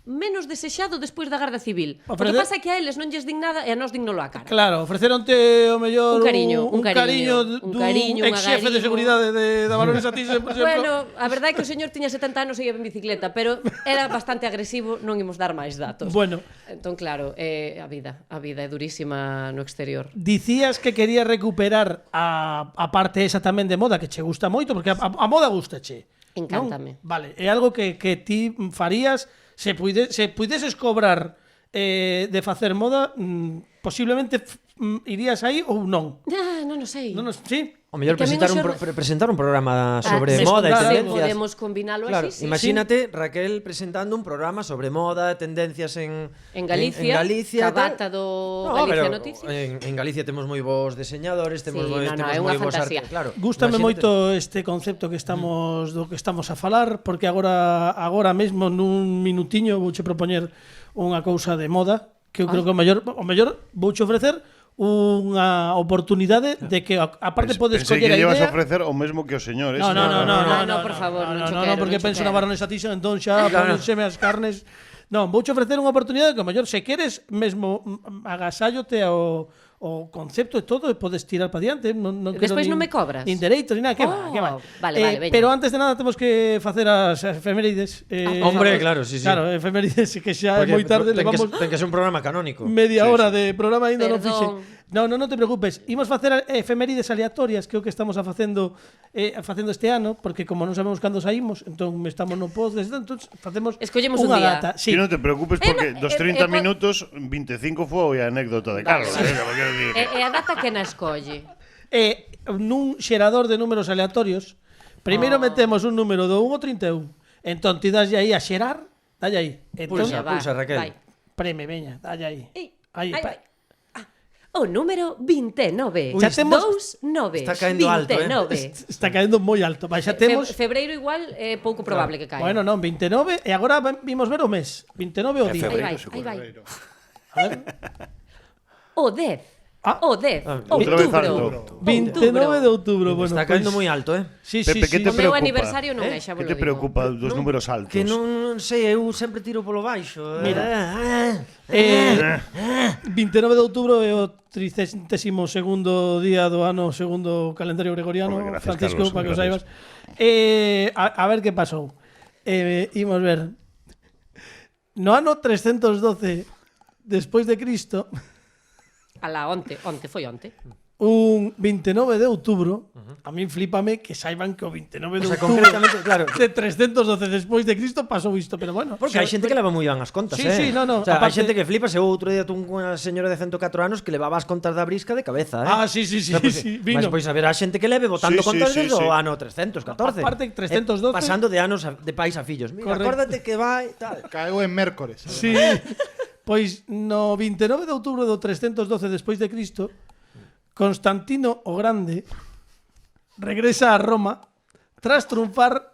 menos desexado despois da Garda Civil. O que Ofrece- pasa é que a eles non lles din nada e a nós dignolo a cara. Claro, ofreceronte o mellor Un cariño, un cariño un cariño, ex xefe de un seguridade da Baronesa Thyssen, por exemplo. Bueno, a verdade é que o señor tiña 70 anos e ia en bicicleta, pero era bastante agresivo, non imos dar máis datos. Bueno. Entón, claro, a vida é durísima no exterior. Dicías que querías recuperar a parte esa tamén de moda que che gusta moito, porque a moda gustache. Encántame. Non? Vale, é algo que ti farías se puideses cobrar de facer moda, posiblemente irías aí ou non? Non o sei. Non, sí? O mellor É que a min o presentar un programa sobre sí, moda e claro. tendencias. Podemos combinalo Claro, así, sí. imagínate Raquel presentando un programa sobre moda, tendencias en En Galicia, tal. Cabata do No, Galicia pero Noticias. En Galicia temos moi bons diseñadores, temos Sí, moi, no, temos é moi unha bons fantasía. claro. Gústame Imagínate. moito este concepto que estamos do que estamos a falar, porque agora mesmo nun minutiño vouche propoñer unha cousa de moda que eu creo que o mellor vouche ofrecer unha oportunidade de que aparte podes Pensei coller que a llevas a idea. ofrecer o mesmo que os señores. No, por favor, non cho no, quero, porque non cho penso na quero. Baronesa Thyssen, entón xa ponenxeme as carnes. Non, vouche ofrecer unha oportunidade que o mellor se queres mesmo agasállote ao concepto e todo e podes tirar para diante, non quero Despois non me cobras? nin dereitos, nin nada, que Oh, va, que va. vale, veña. Pero antes de nada temos que facer as efemérides. Hombre, claro, sí, sí. Claro, efemérides que xa é Porque moi tarde, levamos ten que ser un programa canónico. media hora de programa ainda non fixe. Perdón. Non te preocupes. Imos facer efemérides aleatorias, que é o que estamos facendo este ano, porque como non sabemos cando saímos, entón estamos no podcast, entón facemos Escollemos un unha día. data. Sí. Sí. Non te preocupes porque dos 30 po- minutos, 25 foi a anécdota de Carlos. Quero dicir. E a data que na escolle. Nun xerador de números aleatorios, primeiro metemos un número do 1 ao 31. Entón ti daslle aí a xerar, dalle aí. Entón, Pulsa, pulsa, Raquel. Vai. preme, veña, dalle aí. Aí, Aí vai. O número 29. Xa temos- 29. Está caendo alto, 29. Está caendo moi alto. Vai, xa temos. Febreiro igual é pouco probable que caia. Bueno, non, 29 e agora vimos ver o mes. 29 o día. aí vai. A ver. O 10. Ah. O 10. Outra vez Outubro. alto. 29 de outubro, bueno. Está caendo pois- moi alto, Sí, Pepe, que sí. te O meu preocupa? aniversario non é, xa vos Que lo te digo. preocupa dos números altos? Que non sei, eu sempre tiro polo baixo. Mira. 29 de outubro é o 32º día do ano segundo calendario gregoriano, Hombre, gracias, Francisco, Carlos, para que o gracias. saibas. A ver que pasou. Imos ver. No ano 312 despois de Cristo, Alá, onte, foi onte. un 29 de outubro, a min flipame que saiban que o 29 de O sea, outubro concretamente, claro. de 312 despois de Cristo pasou isto, pero bueno. Porque hai xente que leva moi ben as contas, Sí, sí, no, O no, sea, hai aparte- xente que flipa, se outro día tú unha señora de 104 anos que levaba as contas da brisca de cabeza, Ah, sí, sí, sí, sí, vino. Mas pois haberá xente que leve botando Sí, sí, contas sí, desde sí. o ano 314. Aparte, 312. Pasando de anos de pais a fillos. Mira, Correcto. acórdate que vai tal. Caeu en mércores. Sí. Pois no 29 de outubro do 312 despois de Cristo, Constantino o Grande regresa a Roma tras triunfar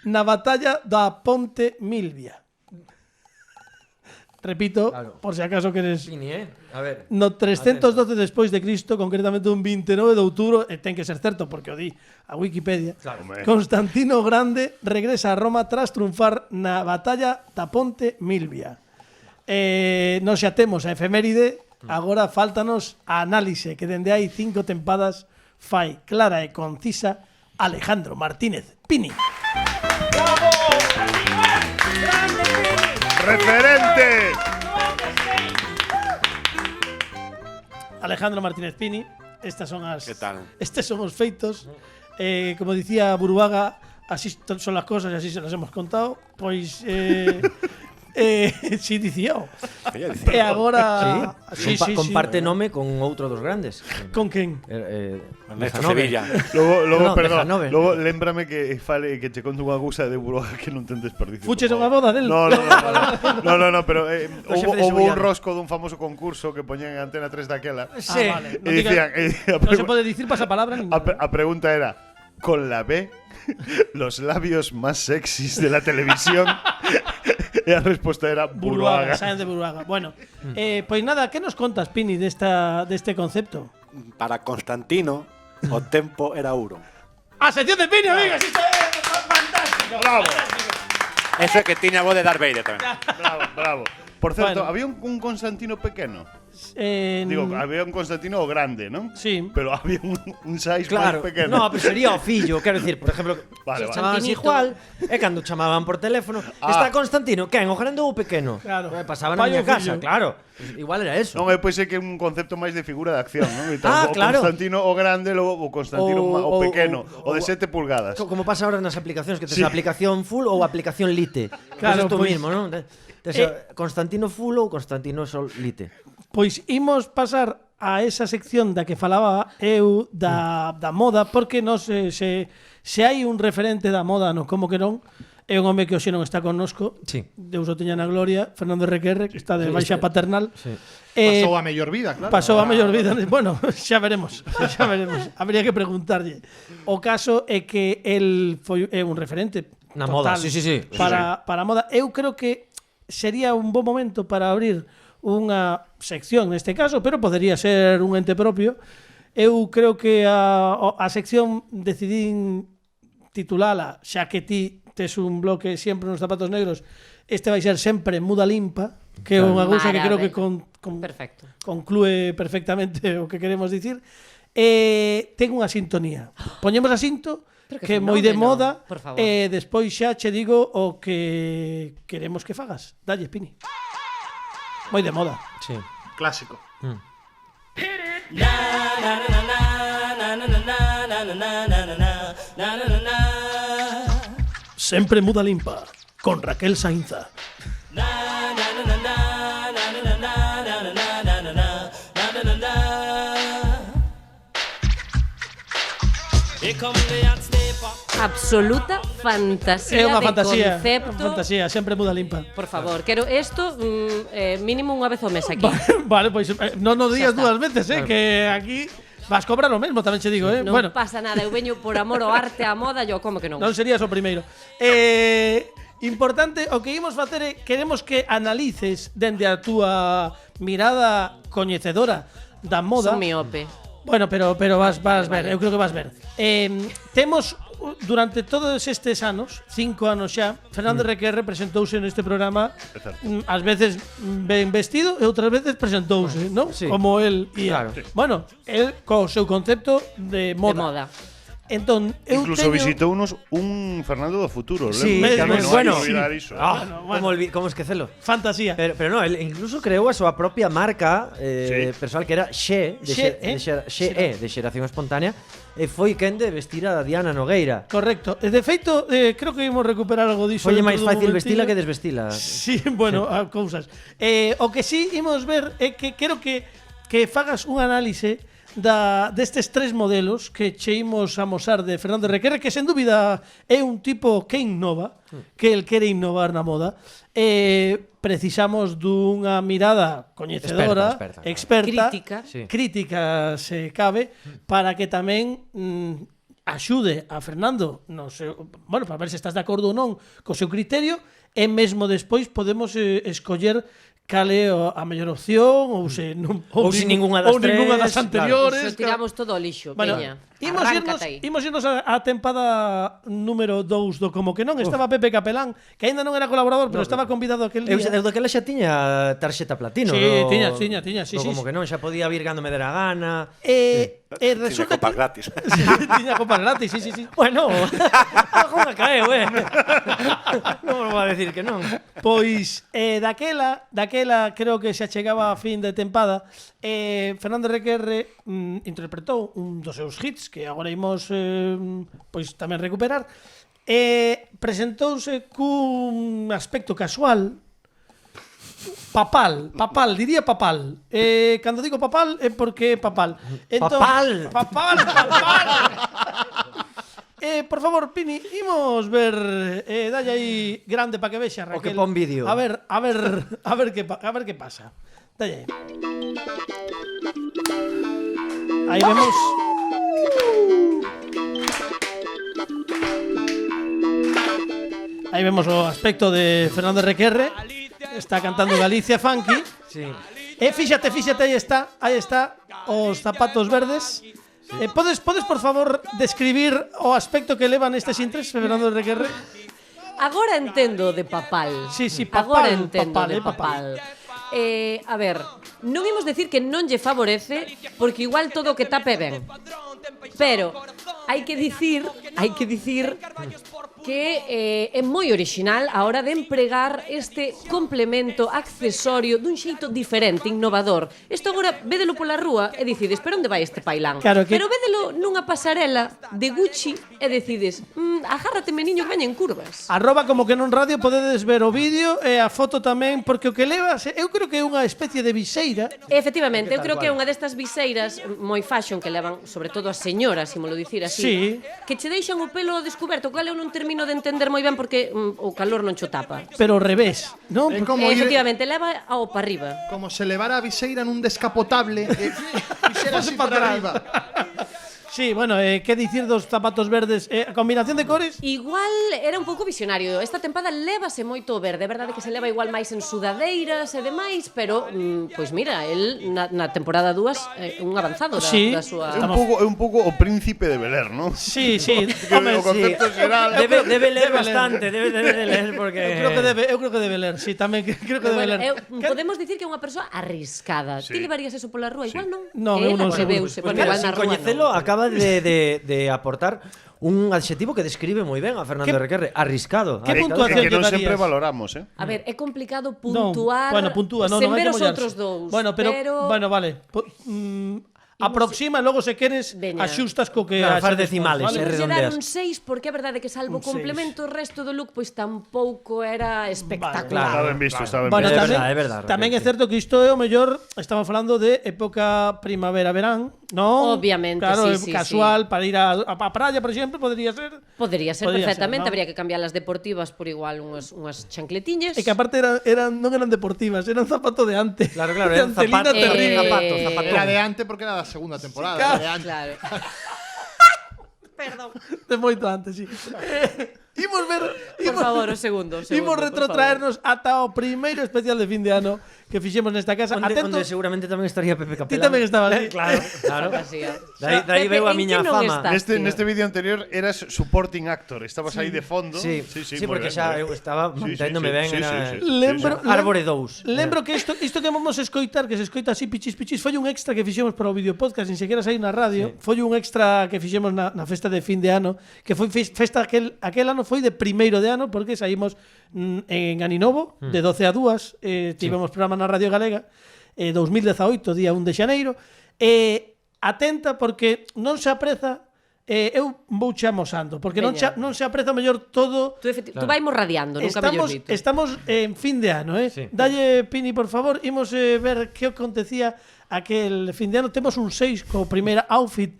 na batalla da Ponte Milvia. Repito, Claro. por si acaso queres. Fini, A ver. No 312 despois de Cristo, concretamente un 29 de outubro, e ten que ser certo porque o di a Wikipedia. Claro. Constantino o Grande regresa a Roma tras triunfar na batalla da Ponte Milvia. Nos xa temos a efeméride, agora fáltanos a análise que dende hai 5 tempadas fai clara e concisa Alejandro Martínez Pini. ¡Referente! Alejandro Martínez Pini, estas son as Que tal? estes son os feitos. Como dicía Buruaga, así son las cosas e así se las hemos contado. Pois si dicía. E agora Comparte nome con outro dos grandes. Con quen? Ernesto Dejanove. Sevilla. Luego, No, perdón, Dejanove. luego lémbrame que fale que che conto unha cousa de Buruaga que non ten desperdicio. Fuches a por unha favor. boda del? No, pero O xefe hubo de un seguridade. rosco dun famoso concurso que poñían en Antena 3 daquela. Sí. Vale. E dicían, No se puede decir pasapalabra ni nada. a pregunta era, con la B, los labios más sexys de la televisión. E a resposta era Buruaga, Buruaga. saen de Buruaga. Bueno, pois nada, que nos contas, Pini, deste concepto? Para Constantino, o tempo era ouro. A sección de Pini, amigas, isto é fantástico. Bravo. Eso é que tiña voz de Darth Vader tamén. Bravo. Por certo, Bueno. había un Constantino pequeno. Eh, Digo, había un Constantino grande, ¿no? Sí. Pero había un size Claro, máis pequeno. no, pero sería o fillo, quero dicir, por exemplo, Vale, vale. chamaban Constantinito. igual, e cando chamaban por teléfono, está Constantino, quen, o grande ou o pequeno? Claro. Pasaban na Pai miña ou casa, fillo. claro. Pues igual era eso. Non, pois é que é un concepto máis de figura de acción, non? O Claro. Constantino o grande, logo o Constantino o pequeno, o de 7 pulgadas. Como pasa ahora nas aplicacións, que tes Sí. a aplicación full ou a aplicación lite. Claro, Pues isto pois- mismo, non? Tes Constantino full ou Constantino sol lite. Pois imos pasar a esa sección da que falaba eu da moda, porque nos se hai un referente da moda, no como que non, é un home que hoxe non está connosco. Sí. Deus o teña na gloria, Fernando Requerre, que está de baixa paternal. Sí. Pasou a mellor vida, claro. Pasou a mellor vida. Bueno, xa veremos. Habría que preguntarlle. O caso é que el foi un referente Na total moda, sí. para a moda. Eu creo que sería un bo momento para abrir unha sección neste caso, pero podería ser un ente propio. Eu creo que a sección decidín titulala, xa que ti tes un bloque sempre nos zapatos negros, este vai ser sempre muda limpa, que é unha cousa que creo que Perfecto. conclúe perfectamente o que queremos dicir. Ten unha sintonía. Poñemos a cinto, Pero que é que moi de fenómeno, moda, por favor. e despois xa che digo o que queremos que fagas. Dalle, Pini. Moi de moda. Sí. Clásico. Sempre muda limpa, con Raquel Sainza. Absoluta fantasía É unha de fantasía, concepto. unha fantasía, sempre muda limpa. Por favor, quero isto mínimo unha vez ao mes aquí. Vale, pois non o digas está. dúas veces, que aquí vas cobrar o mesmo, tamén che digo, Non Bueno, pasa nada, eu veño por amor ao arte, á moda, yo como que non. non serías o primeiro. Importante, o que imos facer é queremos que analices dende a túa mirada coñecedora da moda. Son miope. Bueno, pero vas ver, Vale. eu creo que vas ver. Temos durante todos estes anos, 5 anos xa, Fernando Requerre presentouse neste programa, ás veces ben vestido e outras veces presentouse, non? Sí. Como el ia. Claro. Bueno, el co seu concepto de De moda. moda. Entón, eu Incluso teño... visitounos un Fernando do futuro. Sí, lembro. tamén, Non hai bueno. que olvidar iso. Como esquecelo? Fantasía. Pero no, el incluso creou a súa propia marca Sí. persoal que era Xe, de Xeración Espontánea, e foi quen de vestir a Diana Nogueira. Correcto. De feito, creo que imos recuperar algo diso. Folle dentro máis dun fácil momentillo. vestila que desvestila. Sí, bueno, a cousas. O que sí imos ver é que quero que fagas un análise destes tres modelos que che imos amosar de Fernando Requerre, que sen dúbida é un tipo que innova, que el quere innovar na moda. Precisamos dunha mirada coñecedora, experta, crítica se cabe, para que tamén axude a Fernando no seu, bueno, para ver se estás de acordo ou non co seu criterio, e mesmo despois podemos escoller cal é a mellor opción ou se non ou se ningunha das tres, ningunha das anteriores. Claro. Tiramos todo ao lixo, Bueno, veña. Imos irnos a tempada número 2 do Como que non. Estaba Pepe Capelán, que aínda non era colaborador, pero estaba convidado aquel día. Eu daquela xa tiña tarxeta platino. Sí, tiña, sí. Como que non, xa podía vir cando me dera gana. Resulta copas gratis. Sí, tiña copas gratis, sí. Bueno, alguna caeu, non vou a decir que non. Pois, daquela creo que se achegaba a fin de tempada. Fernando Requerre interpretou un dos seus hits que agora imos pois tamén recuperar. Presentouse cun aspecto casual, papal, diría papal. Cando digo papal é porque é papal. Papal. Por favor, Pini, imos ver, dalle aí grande para que vexa, Raquel. O que pon vídeo. A ver que pasa. Dalle aí. Aí vemos. Aí vemos o aspecto de Fernando Requerre. Está cantando Galicia Funky. Sí. Fíxate, aí está os zapatos verdes. Podes por favor describir o aspecto que levan estes intres, Fernando Requerre? Agora entendo de papal. Sí, papal. Agora entendo de papal. A ver, non imos decir que non lle favorece, porque igual todo o que tape ben. Pero hai que dicir que é moi orixinal a hora de empregar este complemento accesorio dun xeito diferente, innovador. Isto agora védelo pola rúa e decides, pero onde vai este pailán? Claro que... Pero védelo nunha pasarela de Gucci e decides, agárrate meniño que veñen curvas. @ como que non radio podedes ver o vídeo e a foto tamén, porque o que levas, eu creo que é unha especie de viseira. Efectivamente, eu creo que é unha destas viseiras moi fashion que levan, sobre todo as señoras, se mo lo dicir así, Sí. que che deixan o pelo descoberto, cal eu non termino de entender moi ben porque o calor non cho tapa. Pero ao revés, non? É como ir, Efectivamente, leva ao pa arriba. como se levara a viseira nun descapotable e fixera así para arriba. Sí, bueno, que dicir dos zapatos verdes? A combinación de cores? Igual era un pouco visionario. Esta tempada lévase moito o verde. É verdade que se leva igual máis en sudadeiras e demais, pero, pois mira, el na temporada 2 un avanzado Sí. da súa... É un pouco o príncipe de Bel-Air, ¿no? Sí. O concepto xeral. Debe ler bastante, debe ler porque Eu creo que debe ler, sí, tamén creo que debe ler. Podemos dicir que é unha persoa arriscada. Ti levarías eso pola rúa? Igual non. No, eu non seguro. Bueno, igual na sin rúa coñecelo non. acaba de aportar un adxetivo que describe moi ben a Fernando Requerre, arriscado. Que Arriscado. puntuación Que non lle sempre darías? valoramos, A ver, é complicado Non, puntuar puntúa, non sen hai ver que os mollarse. outros dous. Bueno, pero vale. Aproxima, logo se queres Veña. axustas co que Claro, faz achedes, decimales, vale? Imos lle dar redondeas. un 6 porque é verdade que salvo Un 6. complemento o resto do look pois tampouco era espectacular. Está ben visto, está ben Bueno, visto. É verdade, tamén é Raquel, certo que isto é o mellor, estamos falando de época primavera-verán, non? Obviamente, claro, sí, casual, para ir a praia, por exemplo, podría ser. Podría ser Podría perfectamente, ser, ¿no? habría que cambiar las deportivas por igual unhas chancletiñas. E que aparte non eran deportivas, eran zapato de ante. Claro, de era un antelina zapato, terrible. zapato. Era de antes porque era da segunda temporada. Era de antes. Claro. De moito antes, sí. Imos ver... Por favor, o segundo. Imos retrotraernos ata o primeiro especial de fin de ano que fixemos nesta casa. Onde seguramente tamén estaría Pepe Capelán. Ti tamén estabas ali. Claro. Fantasía. Daí veu a miña fama. Neste vídeo anterior eras supporting actor, estabas aí de fondo. Sí, porque xa eu estaba manténdome ben. Lembro Árbore 2. Lembro que isto que vamos escoitar, que se escoita así pichis, foi un extra que fixemos para o video podcast, sin sequera sair na radio. Foi un extra que fixemos na festa de fin de ano, que foi festa aquel ano foi de primeiro de ano, porque saímos en Aninovo de 12 a 2, tivemos programa na Radio Galega 2018, día 1 de xaneiro. Atenta porque non se apreza, eu vou che amosando, porque non se apreza mellor todo. Tú vaimos radiando, nunca mellor dito. Estamos en fin de ano, Sí. Dalle, Pini, por favor, imos ver que acontecía aquel fin de ano. Temos un 6 co primeiro outfit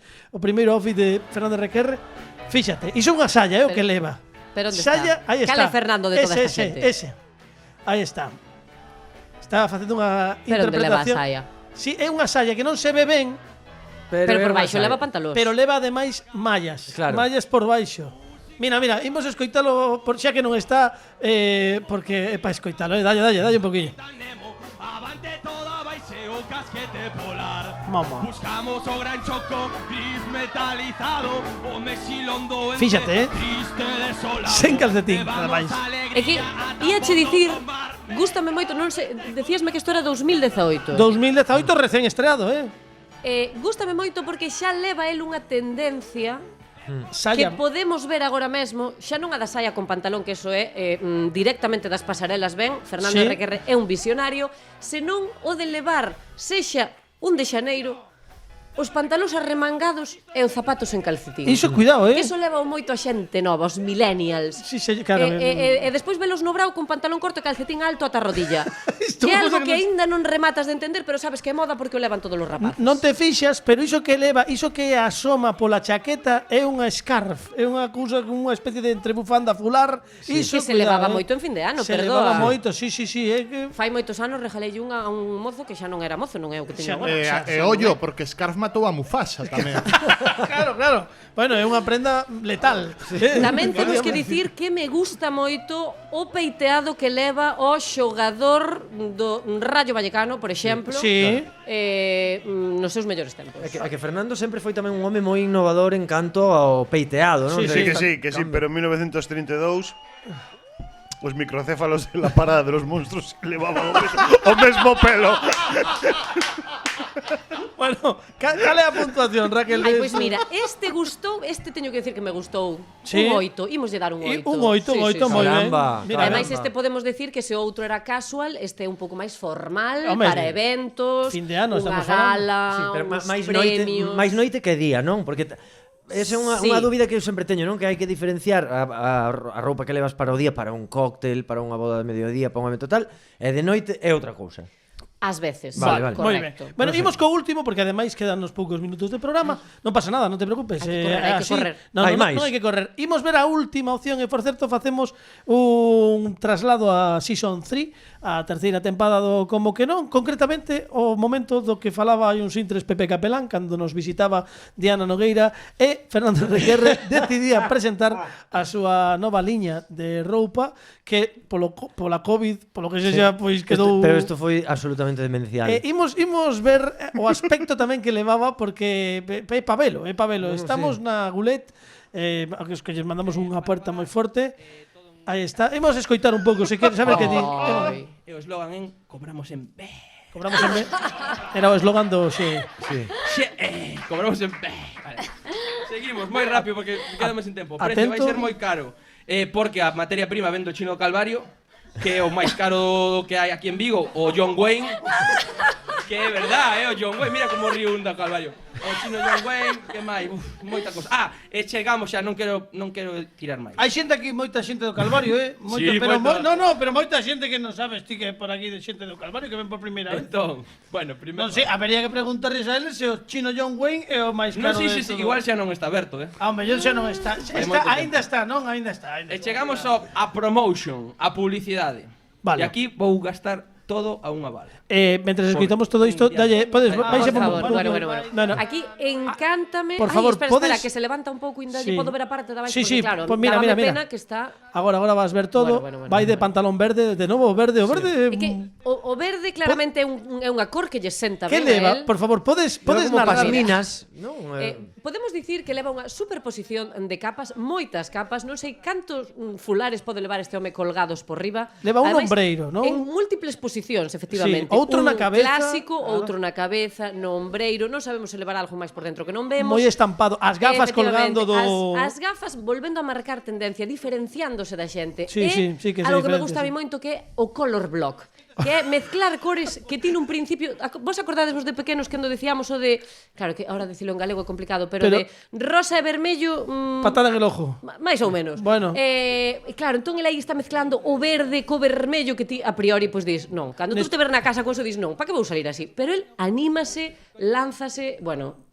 de Fernando Requerre. Fíxate, iso é unha saya, o que leva. Pero onde Saya, está? aí está. Cal é Fernando de toda esta xente? Ese. Aí está. Está facendo unha Pero onde leva a interpretación. saia? Sí, é unha saya que non se ve ben, Pero por baixo leva pantalóns. pero leva ademais mallas. Claro. Mallas por baixo. Mira, imos escoitalo por xa que non está, porque é para escoitalo, dalle un poquillo. Avante toda baixe o casquete polar. Vamos. Buscamos o gran choco gris metalizado. O mexilondo Fíxate, triste desolado. sen calcetín, ademais. É que íache dicir, gústame moito, non sei, decíasme que isto era 2018. 2018 recén estreado, Gústame moito porque xa leva el unha tendencia que Saya. podemos ver agora mesmo, xa non a da saia con pantalón, que eso é directamente das pasarelas ben, Fernando Sí. Requerre é un visionario, senón o de levar, sexa un de xaneiro, os pantalóns arremangados e os zapatos en calcetín. Iso, cuidado, Que iso leva moito a xente nova, os millennials. Sí, claro. E despois velos no brao con pantalón corto e calcetín alto ata a rodilla. Isto Que é é algo cosa que que aínda non rematas de entender, pero sabes que é moda porque o levan todos os rapaces. Non te fixas, pero iso que asoma pola chaqueta é unha scarf, é unha cousa con unha especie de entrebufanda fular. Iso Que se levaba moito en fin de ano, se perdoa. levaba moito, sí, é que Fai moitos anos regalei unha a un mozo que xa non era mozo, non é o que teño agora. Ollo, porque Scarf matou a Mufasa tamén. Claro. Bueno, é unha prenda letal. Tamén temos que dicir que me gusta moito o peiteado que leva o xogador do Rayo Vallecano, por exemplo, Sí. nos seus mellores tempos. É que Fernando sempre foi tamén un home moi innovador en canto ao peiteado, non? Sí, Que sí, pero en 1932 os microcéfalos de la parada de los monstruos levaban o mesmo pelo. Bueno, cal é a puntuación, Raquel? Ai, pois mira, este teño que decir que me gustou. Sí. Un 8, imoslle dar un 8. Un 8, moi ben. Caramba. Mira, Ademais, este podemos decir que se o outro era casual, este é un pouco máis formal, Home, para eventos, fin de ano, unha estamos falando. gala, Sí, pero uns máis premios. noite que día, non? Porque esa é Sí. unha dúbida que eu sempre teño, non? Que hai que diferenciar a roupa que levas para o día, para un cóctel, para unha boda de mediodía, para un evento tal, e de noite é outra cousa. Ás veces. Vale. Moi ben. Correcto. Bueno, imos co último porque ademais quedan uns poucos minutos de programa. Non pasa nada, non te preocupes. Hai que correr. Non Hai máis. hai que correr. Imos ver a última opción e por certo facemos un traslado a Season 3, a terceira tempada do Como que non, concretamente o momento do que falaba hai uns intres Pepe Capelán cando nos visitaba Diana Nogueira e Fernando Requerre decidía presentar a súa nova liña de roupa que pola COVID, polo que sexa, pois quedou. Pero isto foi absolutamente demencial. Imos ver o aspecto tamén que levaba porque é pavelo. Estamos na Gulet, que lles mandamos unha puerta moi forte. Aí está. Imos escoitar un pouco, se queres saber que di. E o eslogan en cobramos en B. Cobramos en B. Era o eslogan do Cobramos en B. Vale. Seguimos moi rápido porque quedamos sin tempo. O precio vai Atento. ser moi caro. Porque a materia prima vendo chino do Calvario, que é o máis caro que hai aquí en Vigo, o John Wayne. Que é verdad, o John Wayne, mira como río un do Calvario. O chino John Wayne, que máis, moita cosa. E chegamos xa, non quero tirar máis. Hai xente aquí, moita xente do Calvario, moito, Sí, pero moita. pero moita xente que non sabes ti que é por aquí de xente do Calvario que ven por primeira vez. Entón, bueno, primeiro. Non sei, habería que preguntarles a eles se o chino John Wayne é o máis Non, caro sí, de sí, todo. igual xa non está aberto, Ah, o mellor xa non está. moito Ainda está, non? Ainda está. E chegamos a promotion, a publicidade. Vale. E aquí vou gastar todo a unha bala. Mentres escoitamos todo isto, dalle, podes, Por vais favor, bueno. No. Aquí encántame. Por favor, espera, podes- que se levanta un pouco e Sí. podo ver a parte da baixo, Sí, porque sí, claro, pues mira, dábame mira. pena que está. Agora vas ver todo. Bueno. Vai de pantalón verde, de novo, o verde. É que o verde claramente é unha cor que lle senta Que ben a leva? él. Por favor, podes Como narrar. pasminas, non? Podemos dicir que leva unha superposición de capas, moitas capas, non sei cantos fulares pode levar este home colgados por riba. Leva un Ademais, ombreiro, non? En múltiples posicións, efectivamente. Sí, outro un na cabeza, clásico, outro na cabeza, no ombreiro, non sabemos se levar algo máis por dentro que non vemos. Moi estampado, as gafas colgando do As gafas volvendo a marcar tendencia, diferenciándose da xente. Sí, E sí, que algo se que me diferencia, gusta a mí sí. moito que é o color block, que é mezclar cores que tiene un principio. Vos acordadesvos de pequenos cando decíamos o de, claro que ahora dicilo en galego é complicado, pero de rosa e vermello, patada en el ojo. máis ou menos. Bueno. Claro, entón ele aí está mezclando o verde co vermello que ti a priori pois dis, non, cando tú te ver na casa con eso dis, non, para que vou salir así? Pero el anímase, lánzase, bueno,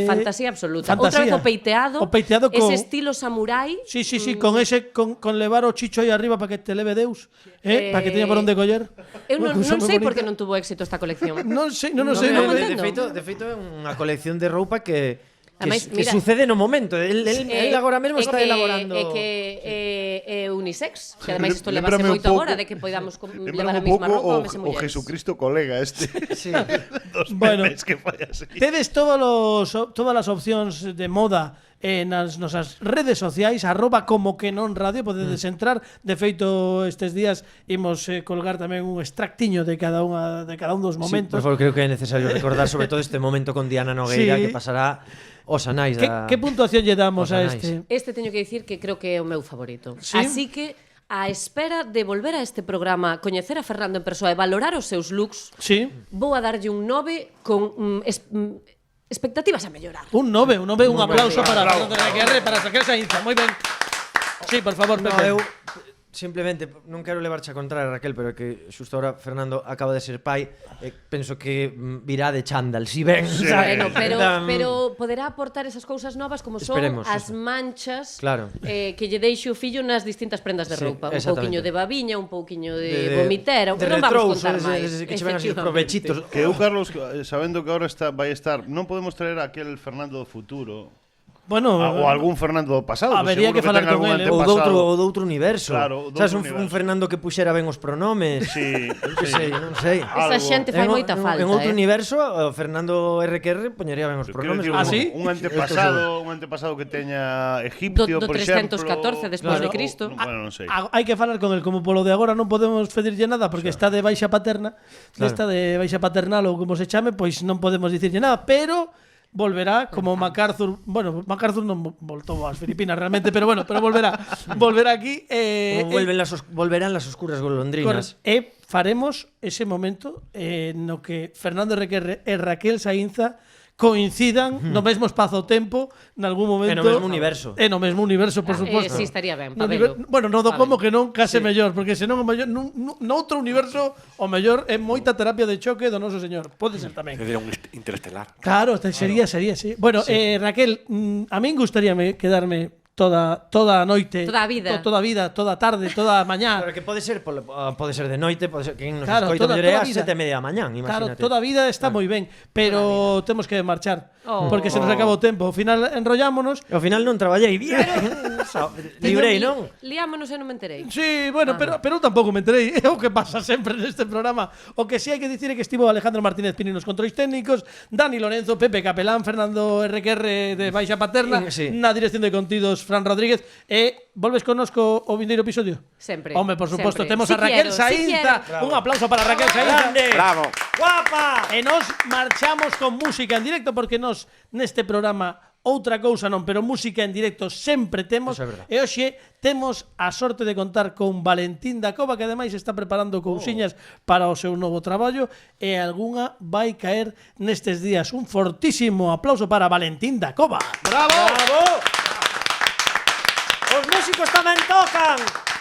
fantasía absoluta. Fantasía. Outra vez o peiteado co- ese estilo samurái. Sí, con levar o chicho aí arriba para que te leve Deus, para que teña por onde coller. Eu non Cousa moi sei por bonita. que non tuvo éxito esta colección. Non sei. Non entendo. De feito é unha colección de roupa que Ademais, que mira, sucede no momento. El agora mesmo está elaborando. É que é unisex, que ademais isto levase Lémbrame un moito pouco- agora de que podamos levar a Lembrame un mesma pouco roupa homes e o mulleres. Jesucristo colega este. Sí. Dos Bueno. memes que fai así. Tedes todas as opcións de moda nas nosas redes sociais, @como que non radio, podedes entrar. De feito, estes días imos colgar tamén un extractiño de cada un dos Sí, momentos. por favor, creo que é necesario recordar sobre todo este momento con Diana Nogueira, Sí. que pasará os anais da... Que puntuación lle damos Os a anais. este? Este teño que dicir que creo que é o meu favorito. Sí? Así que a espera de volver a este programa, coñecer a Fernando en persoa e valorar os seus looks, Sí. vou a darlle un 9 con expectativas a mellorar. Un 9, un aplauso para Fernando RQR, para Raquel Sainza. Moi ben. Sí, por favor, No, Pepe. eu simplemente non quero levarche a contraria, Raquel, pero é que xusto ahora Fernando acaba de ser pai e penso que virá de chándal, si ben. Bueno, pero poderá aportar esas cousas novas como son Esperemos, as eso. manchas Claro. Que lle deixe o fillo nas distintas prendas de Sí, roupa. Un exactamente. pouquiño de babiña, un pouquiño de vomitera. de Non vamos retrouso, contar máis. que che ven así os Efectivamente. provechitos. Que eu, Carlos, sabendo que ahora vai estar, non podemos traer aquel Fernando do futuro. Bueno, O algún Fernando do pasado. Habería seguro que falar ten con algún ele. antepasado. Ou doutro universo. Claro, doutro Sabes, un universo. Fernando que puxera ben os pronomes. Sí, Que sei, non sei. Esa xente fai moita falta. En outro eh. universo, o Fernando RQR poñería ben os Quero pronomes. dicir, ¿Ah, sí? un antepasado que teña egipcio, Do por exemplo. 314 despois de Cristo. Bueno, non sei. hai que falar con el como polo de agora non podemos pedirlle nada porque está de baixa paterna, está de baixa paternal ou como se chame, pois non podemos dicirlle nada, pero volverá como MacArthur, bueno, MacArthur non voltou ás Filipinas realmente, pero bueno, pero volverá aquí Volverán las oscuras golondrinas. e faremos ese momento no que Fernando RQR e Raquel Sainza coincidan no mesmo espazo-tempo nalgún momento. E no mesmo universo. E no mesmo universo, por suposto. Sí, estaría ben, No Pabelo. bueno, no do como Pabelo. que non case mellor, porque senón o mellor noutro universo o mellor é moita terapia de choque do noso señor. Pode ser tamén. Que diría un interestelar. Claro, sería, sí. Bueno, Raquel, a min gustaríame quedarme toda a noite, Toda a vida. toda a vida, toda a tarde, toda a mañá. Claro, que pode ser de noite, pode ser que nos Claro, escoita toda mellor é a ás vida. 7:30 da mañán, Claro, imagínate. toda a vida está moi ben, pero temos que marchar, Oh. porque se nos acaba o tempo. Ao final enrollámonos. E ao final non traballei bien. Librei, non? Liámonos e non me enterei. Sí, bueno, pero eu tampouco me enterei. É o que pasa sempre neste programa. O que sí hai que dicir é que estivo Alejandro Martínez Pini nos controis técnicos, Dani Lorenzo, Pepe Capelán, Fernando RQR de Baixa Paterna, Sí. na dirección de contidos Fran Rodríguez. E volves connosco o vindeiro episodio? Sempre. Home, por suposto, sempre. temos Si a Raquel quiero, si Sainza. quiero. Un aplauso para Raquel Sainza. Grande. Bravo. Guapa. E nos marchamos con música en directo porque nos neste programa outra cousa non, pero música en directo sempre temos. Eso é verdade. E hoxe temos a sorte de contar con Valentín da Cova, que ademais está preparando cousiñas para o seu novo traballo e algunha vai caer nestes días. Un fortísimo aplauso para Valentín da Cova. Bravo. Os músicos tamén tocan.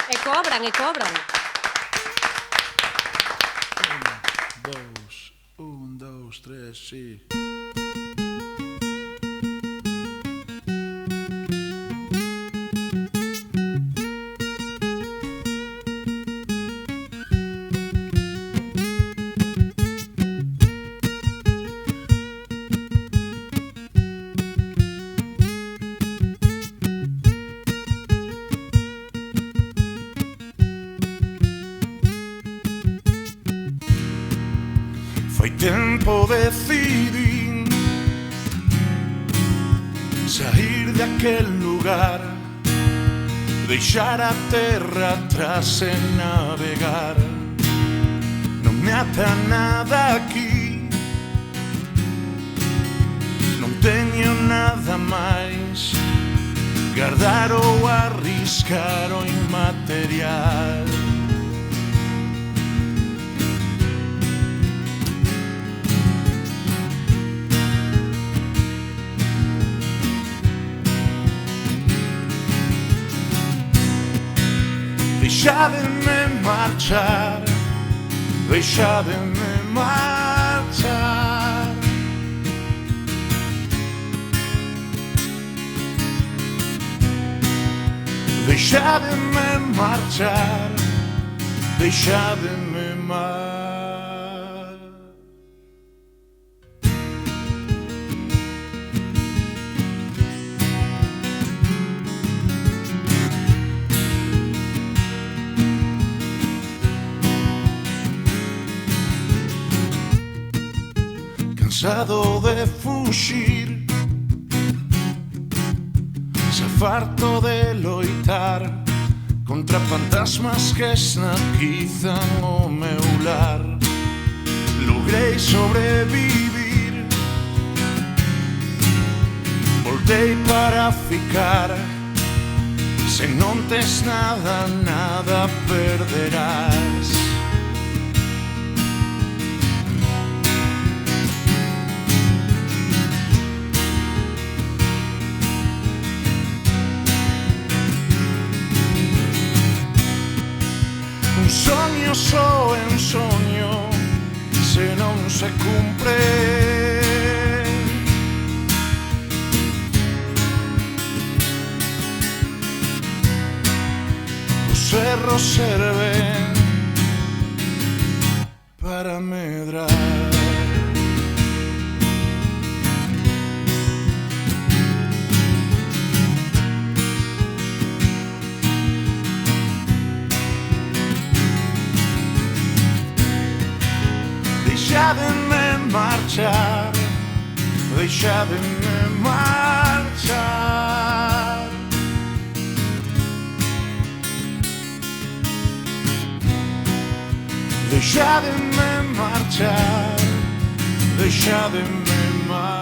E cobran, e cobran. 1, 2, 3, sí. Fai tempo decidín sair de aquel lugar, deixar a terra atrás e navegar. Non me ata nada aquí, non teño nada máis, guardar ou arriscar o inmaterial. Deixademe marchar, deixademe marchar. Deixademe marchar, deixademe marchar. Cansado de fuxir, xa farto de loitar contra fantasmas que esnaquizan o meu lar. Logrei sobrevivir, voltei para ficar. Se non tes nada, nada perderás. Un soño só é un soño se non se cumpre. Os erros serven para medrar. Deixademe marchar, deixademe marchar. Deixademe marchar, deixademe marchar.